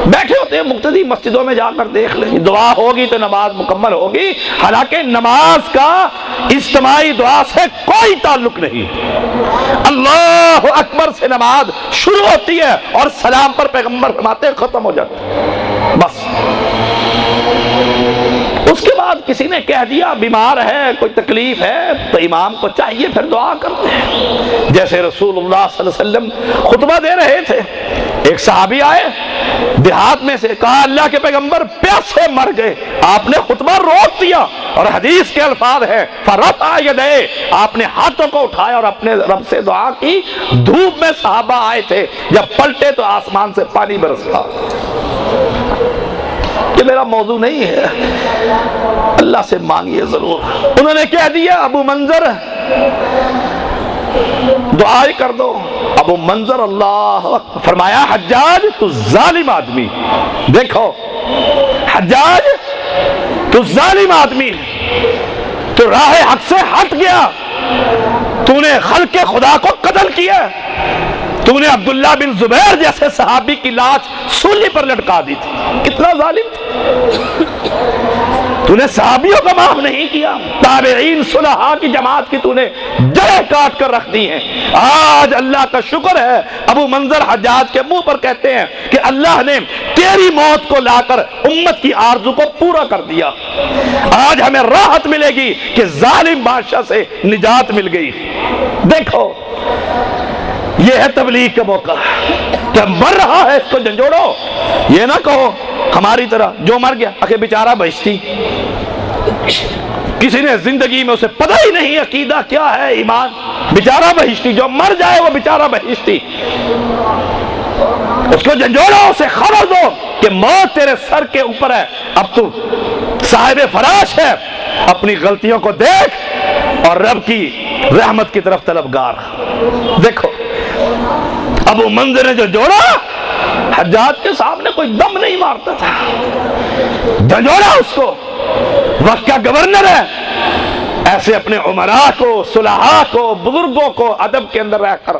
بیٹھے ہوتے ہیں مقتدی, مسجدوں میں جا کر دیکھ لیں, دعا ہوگی تو نماز مکمل ہوگی, حالانکہ نماز کا اجتماعی دعا سے کوئی تعلق نہیں. اللہ اکبر سے نماز شروع ہوتی ہے اور سلام پر پیغمبر فرماتے ہیں ختم ہو جاتا ہے بس. اس کے بعد کسی نے کہہ دیا بیمار ہے, کوئی تکلیف ہے, تو امام کو چاہیے پھر دعا کرتے ہیں. جیسے رسول اللہ صلی اللہ علیہ وسلم خطبہ دے رہے تھے, ایک صحابی آئے دیہات میں سے, کہا اللہ کے پیغمبر پیاسے مر گئے. آپ نے خطبہ روک دیا, اور حدیث کے الفاظ ہے فرفع یدیہ, آپ نے ہاتھوں کو اٹھایا اور اپنے رب سے دعا کی. دھوپ میں صحابہ آئے تھے, جب پلٹے تو آسمان سے پانی برسا. یہ میرا موضوع نہیں ہے, اللہ سے مانگیے ضرور. انہوں نے کہہ دیا ابو منظر دعا ہی کر دو. ابو منظر اللہ فرمایا حجاج تو ظالم آدمی, دیکھو حجاج تو ظالم آدمی, تو راہ حق سے ہٹ گیا, تو نے خلق خدا کو قتل کیا, تو نے عبداللہ بن زبیر جیسے صحابی کی لاش سولی پر لٹکا دی تھی. کتنا ظالم تھا. تو نے صحابیوں کو معاف نہیں کیا، تابعین صلحاء کی جماعت کی تو نے جڑیں کاٹ کر رکھ دی ہیں۔ آج اللہ کا شکر ہے، ابو منظر حجاج کے منہ پر کہتے ہیں کہ اللہ نے تیری موت کو لا کر امت کی آرزو کو پورا کر دیا۔ آج ہمیں راحت ملے گی کہ ظالم بادشاہ سے نجات مل گئی۔ دیکھو یہ ہے تبلیغ کا موقع، کیا مر رہا ہے اس کو جھنجھوڑو۔ یہ نہ کہو ہماری طرح جو مر گیا کہ بیچارہ بہشتی، کسی نے زندگی میں اسے پتہ ہی نہیں عقیدہ کیا ہے، ایمان، بیچارہ بہشتی، جو مر جائے وہ بیچارہ بہشتی۔ اس کو جھنجھوڑو، اسے خبر دو کہ موت تیرے سر کے اوپر ہے، اب تو صاحب فراش ہے، اپنی غلطیوں کو دیکھ اور رب کی رحمت کی طرف طلبگار۔ دیکھو ابو منظر نے جو جوڑا، حجاج کے سامنے کوئی دم نہیں مارتا تھا، جھنجھوڑا اس کو، وقت کا گورنر ہے، ایسے اپنے عمراء کو، صلحاء کو، بزرگوں کو ادب کے اندر رہ کر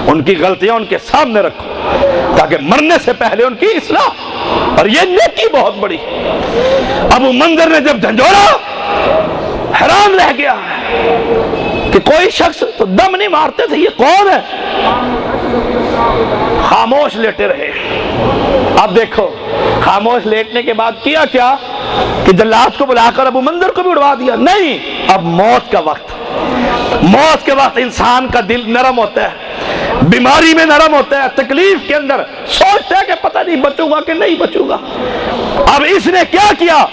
ان کی غلطیاں ان کے سامنے رکھو تاکہ مرنے سے پہلے ان کی اصلاح، اور یہ نیکی بہت بڑی۔ ابو منظر نے جب جھنجھوڑا حیران رہ گیا کہ کوئی شخص تو دم نہیں مارتے تھے، یہ کون ہے؟ خاموش لیٹے رہے۔ اب دیکھو خاموش لیٹنے کے بعد کیا کیا کہ جلاد کو بلا کر ابو منظر کو بھی اڑوا دیا؟ نہیں، اب موت کا وقت، موت کے وقت انسان کا دل نرم ہوتا ہے، بیماری میں نرم ہوتا ہے، تکلیف کے اندر سوچتا ہے کہ پتہ نہیں بچوں گا کہ نہیں بچوں گا۔ اب اس نے کیا کیا؟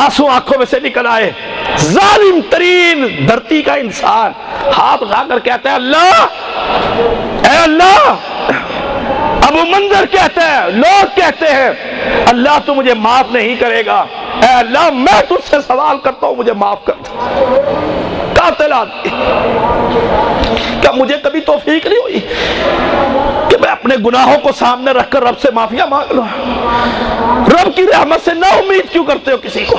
آنسو آنکھوں میں سے نکل آئے، ظالم ترین دھرتی کا انسان ہاتھ اٹھا کر کہتا ہے اللہ، اے اللہ۔ ابو منظر کہتا ہے، لوگ کہتے ہیں اللہ تو مجھے معاف نہیں کرے گا، اے اللہ میں تجھ سے سوال کرتا ہوں مجھے معاف کر دے۔ قاتل آدمی، کیا مجھے کبھی توفیق نہیں ہوئی کہ میں اپنے گناہوں کو سامنے رکھ کر رب سے معافیا مانگ لوں؟ رب کی رحمت سے نا امید کیوں کرتے ہو کسی کو؟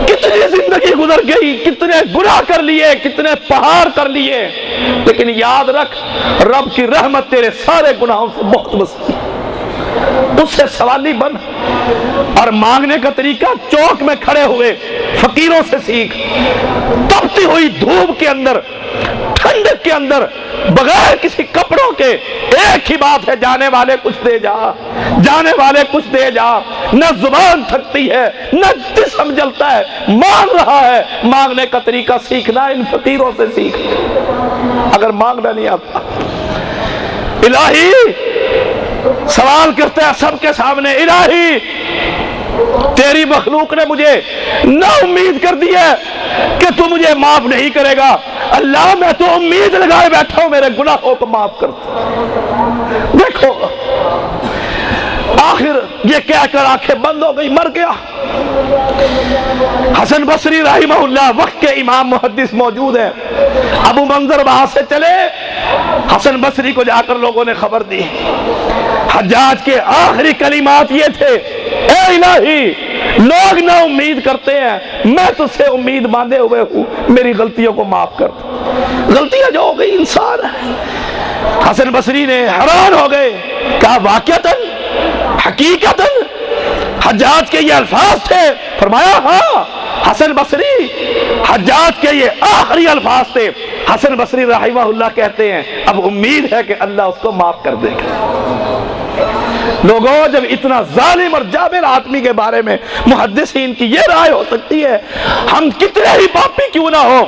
کتنی زندگی گزر گئی، کتنے گناہ کر لیے، کتنے پہاڑ کر لیے، لیکن یاد رکھ رب کی رحمت تیرے سارے گناہوں سے بہت وسیع، اس سے سوالی بن، اور مانگنے کا طریقہ چوک میں کھڑے ہوئے فقیروں سے سیکھ، تپتی ہوئی دھوپ کے اندر، ٹھنڈک کے اندر، بغیر کسی کپڑوں کے، ایک ہی بات ہے، جانے والے کچھ دے جا، جانے والے کچھ دے جا۔ نہ زبان تھکتی ہے، نہ جسم جلتا ہے، مانگ رہا ہے، مانگنے کا طریقہ سیکھنا، ان فقیروں سے سیکھ۔ اگر مانگنا نہیں آتا، الہی سوال کرتے ہیں سب کے سامنے، الہی تیری مخلوق نے مجھے نا امید کر دی ہے کہ تو مجھے معاف نہیں کرے گا، اللہ میں تو امید لگائے بیٹھا ہوں میرے گناہوں کو معاف کر دے۔ دیکھو آخر یہ کہہ کر آنکھیں بند ہو گئی، مر گیا۔ حسن بصری رحمہ اللہ وقت کے امام محدث موجود ہیں، ابو منظر وہاں سے چلے، حسن بصری کو جا کر لوگوں نے خبر دی، حجاج کے آخری کلمات یہ تھے، اے الہی لوگ نا امید کرتے ہیں، میں تجھ سے امید باندھے ہوئے ہوں، میری غلطیوں کو معاف کر دو۔ غلطیاں جو ہو گئی انسان ہے۔ حسن بصری نے حیران ہو گئے، کہا واقعتاً حقیقتاً حجاج کے یہ الفاظ تھے؟ فرمایا ہاں حسن بصری، حجاج کے یہ آخری الفاظ تھے۔ حسن بصری رحمہ اللہ کہتے ہیں اب امید ہے کہ اللہ اس کو معاف کر دے گا۔ لوگوں جب اتنا ظالم اور جابر آدمی کے بارے میں محدثین کی یہ رائے ہو سکتی ہے، ہم کتنے ہی پاپی کیوں نہ ہو،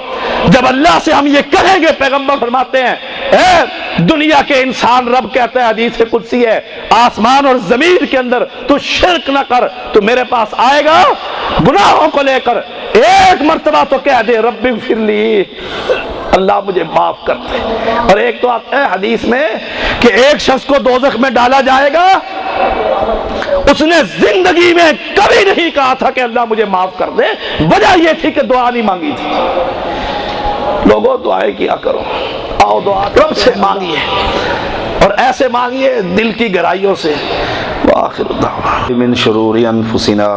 جب اللہ سے ہم یہ کہیں گے، پیغمبر فرماتے ہیں اے دنیا کے انسان، رب کہتا ہے حدیث قدسی ہے، آسمان اور زمین کے اندر تو شرک نہ کر، تو میرے پاس آئے گا گناہوں کو لے کر، ایک مرتبہ تو کہہ دے رب اغفر لی، اللہ مجھے معاف کر دے۔ اور ایک تو آتا ہے حدیث میں کہ ایک شخص کو دوزخ میں ڈالا جائے گا، اس نے زندگی میں کبھی نہیں کہا تھا کہ اللہ مجھے معاف کر دے، وجہ یہ تھی کہ دعا نہیں مانگی تھی۔ لوگوں دعائیں کیا کرو، آؤ دعا رب سے مانگیے، اور ایسے مانگیے دل کی گہرائیوں سے۔ وآخر دعوانا من شرور انفسنا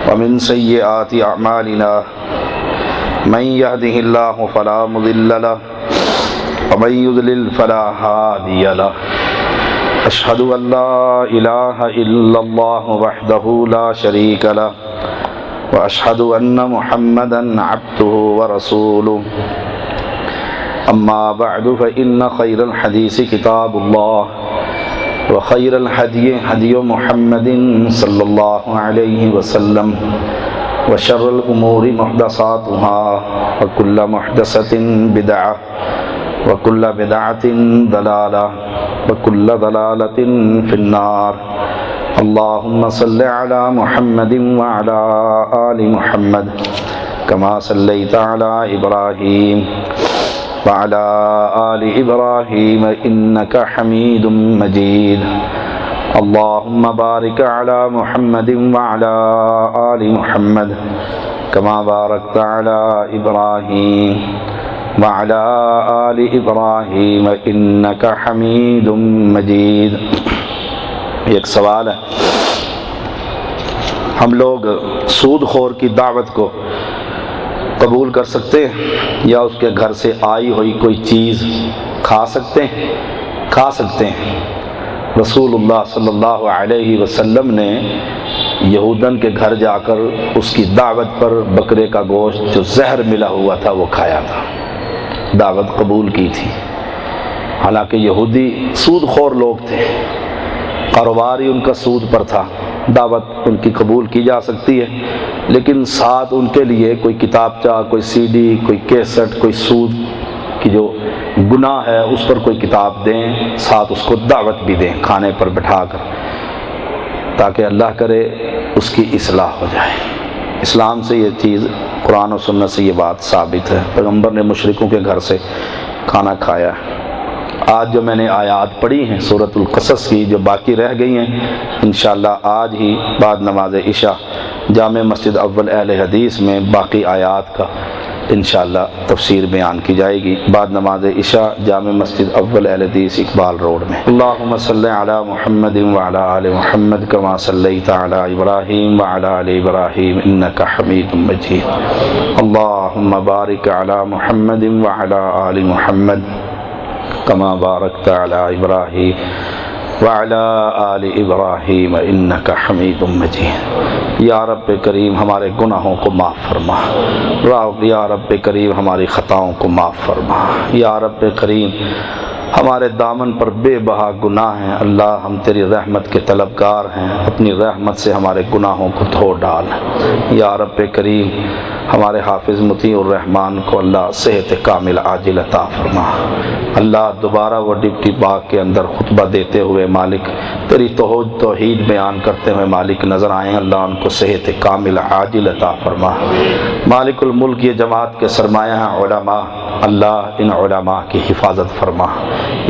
ومن سیئات اعمالنا من يهده الله فلا مضل له ومن يضلل فلا هادي له أشهد أن لا إله إلا الله وحده لا شريك له وأشهد أن محمدا عبده ورسوله أما بعد فإن خير الحديث كتاب الله وخير الهدي هدي محمد صلى الله عليه وسلم وشر الأمور محدثاتها وكل محدثة بدعة وكل بدعة ضلالة وكل ضلالة في النار اللهم صل على محمد وعلى آل محمد كما صليت على إبراهيم وعلى آل إبراهيم إنك حميد مجيد اللهم بارك على محمد وعلى آل محمد كما باركت على إبراهيم وعلى آل إبراهيم إنك حميد مجيد۔ ایک سوال ہے، ہم لوگ سود خور کی دعوت کو قبول کر سکتے ہیں یا اس کے گھر سے آئی ہوئی کوئی چیز کھا سکتے ہیں؟ کھا سکتے ہیں۔ رسول اللہ صلی اللہ علیہ وسلم نے یہودن کے گھر جا کر اس کی دعوت پر بکرے کا گوشت جو زہر ملا ہوا تھا وہ کھایا تھا، دعوت قبول کی تھی۔ حالانکہ یہودی سود خور لوگ تھے، کاروبار ہی ان کا سود پر تھا، دعوت ان کی قبول کی جا سکتی ہے، لیکن ساتھ ان کے لیے کوئی کتابچہ، کوئی سی ڈی، کوئی کیسٹ، کوئی سود کی جو گناہ ہے اس پر کوئی کتاب دیں، ساتھ اس کو دعوت بھی دیں کھانے پر بٹھا کر، تاکہ اللہ کرے اس کی اصلاح ہو جائے۔ اسلام سے یہ چیز، قرآن و سنت سے یہ بات ثابت ہے، پیغمبر نے مشرکوں کے گھر سے کھانا کھایا ہے۔ آج جو میں نے آیات پڑھی ہیں سورۃ القصص کی، جو باقی رہ گئی ہیں، انشاءاللہ آج ہی بعد نماز عشاء جامع مسجد اول اہل حدیث میں باقی آیات کا انشاءاللہ تفسیر بیان کی جائے گی، بعد نماز عشاء جامع مسجد اول اہل حدیث اقبال روڈ میں۔ اللہم صلی علی محمد وعلی آل محمد کما صلیت علی ابراہیم وعلی آل ابراہیم انک حمید مجید۔ اللہم بارک علی محمد وعلی آل محمد کما بارکت علی ابراہیم وعلی آل ابراہیم انک حمید مجید۔ یا رب کریم ہمارے گناہوں کو معاف فرما، یا رب کریم ہماری خطاؤں کو معاف فرما، یا رب کریم ہمارے دامن پر بے بہا گناہ ہیں، اللہ ہم تیری رحمت کے طلبگار ہیں، اپنی رحمت سے ہمارے گناہوں کو دھو ڈال۔ یا رب کریم ہمارے حافظ مطیع الرحمن کو اللہ صحت کامل عاجل عطا فرما۔ اللہ دوبارہ وہ ڈپٹی باغ کے اندر خطبہ دیتے ہوئے مالک تیری توحید بیان کرتے ہوئے مالک نظر آئیں، اللہ ان کو صحت کامل عاجل عطا فرما۔ مالک الملک یہ جماعت کے سرمایہ ہیں علماء، اللہ ان علماء کی حفاظت فرما۔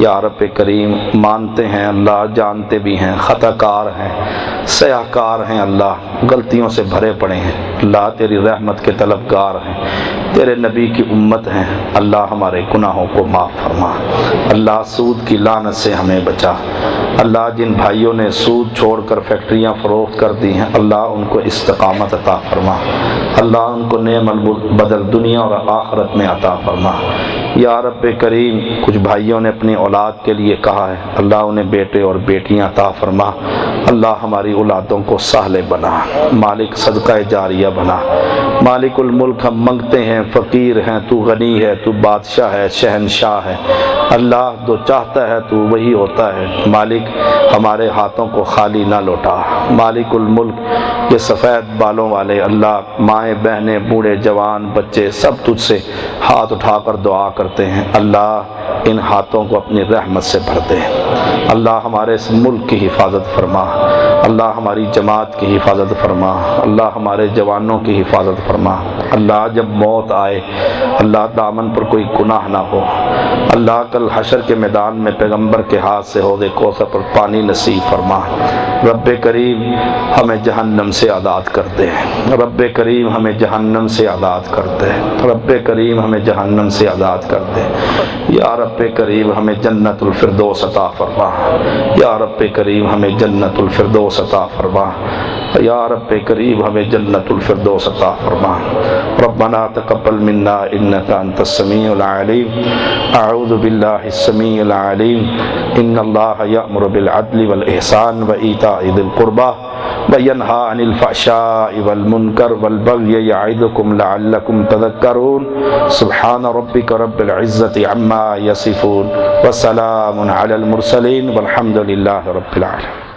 یا رب کریم مانتے ہیں اللہ، جانتے بھی ہیں، خطا کار ہیں، سیاہ کار ہیں، اللہ غلطیوں سے بھرے پڑے ہیں، اللہ تیری رحمت کے طلبگار ہیں، تیرے نبی کی امت ہیں، اللہ ہمارے گناہوں کو معاف فرما۔ اللہ سود کی لعنت سے ہمیں بچا۔ اللہ جن بھائیوں نے سود چھوڑ کر فیکٹریاں فروخت کر دی ہیں، اللہ ان کو استقامت عطا فرما، اللہ ان کو نعم البدل دنیا اور آخرت میں عطا فرما۔ یا رب کریم کچھ بھائیوں نے اپنی اولاد کے لیے کہا ہے، اللہ انہیں بیٹے اور بیٹیاں عطا فرما، اللہ ہماری اولادوں کو صالح بنا، مالک صدقہ جاریہ بنا۔ مالک الملک ہم منگتے ہیں، فقیر ہیں، تو غنی ہے، تو بادشاہ ہے، شہنشاہ ہے، اللہ جو چاہتا ہے تو وہی ہوتا ہے، مالک ہمارے ہاتھوں کو خالی نہ لوٹا۔ مالک الملک یہ سفید بالوں والے اللہ، مائیں بہنیں بوڑھے جوان بچے سب تجھ سے ہاتھ اٹھا کر دعا کرتے ہیں، اللہ ان ہاتھوں کو اپنی رحمت سے بھر دے۔ اللہ ہمارے اس ملک کی حفاظت فرما، اللہ ہماری جماعت کی حفاظت فرما، اللہ ہمارے جوانوں کی حفاظت فرما۔ اللہ جب موت آئے اللہ دامن پر کوئی گناہ نہ ہو، اللہ کل حشر کے میدان میں پیغمبر کے ہاتھ سے حوض کوثر پر پانی نصیب فرما۔ رب کریم ہمیں جہنم سے آزاد کر دے، رب کریم ہمیں جہنم سے آزاد کر دے، رب کریم ہمیں جہنم سے آزاد کر دے۔ یا رب کریم ہمیں جنت الفردوس عطا فرما، یا رب کریم ہمیں جنت الفردوس الفردوس عطا فرما، یا رب کریم ہمیں جنت الفردوس عطا فرما۔ ربنا تقبل منا انک انت السمیع العلیم، اعوذ باللہ السمیع العلیم، ان اللہ یأمر بالعدل والإحسان وإیتاء ذی القربى وینہی عن الفحشاء والمنکر والبغی یعظکم لعلکم تذکرون۔ سبحان ربک رب العزة عما یصفون وسلام علی المرسلین والحمد للہ رب العالمین۔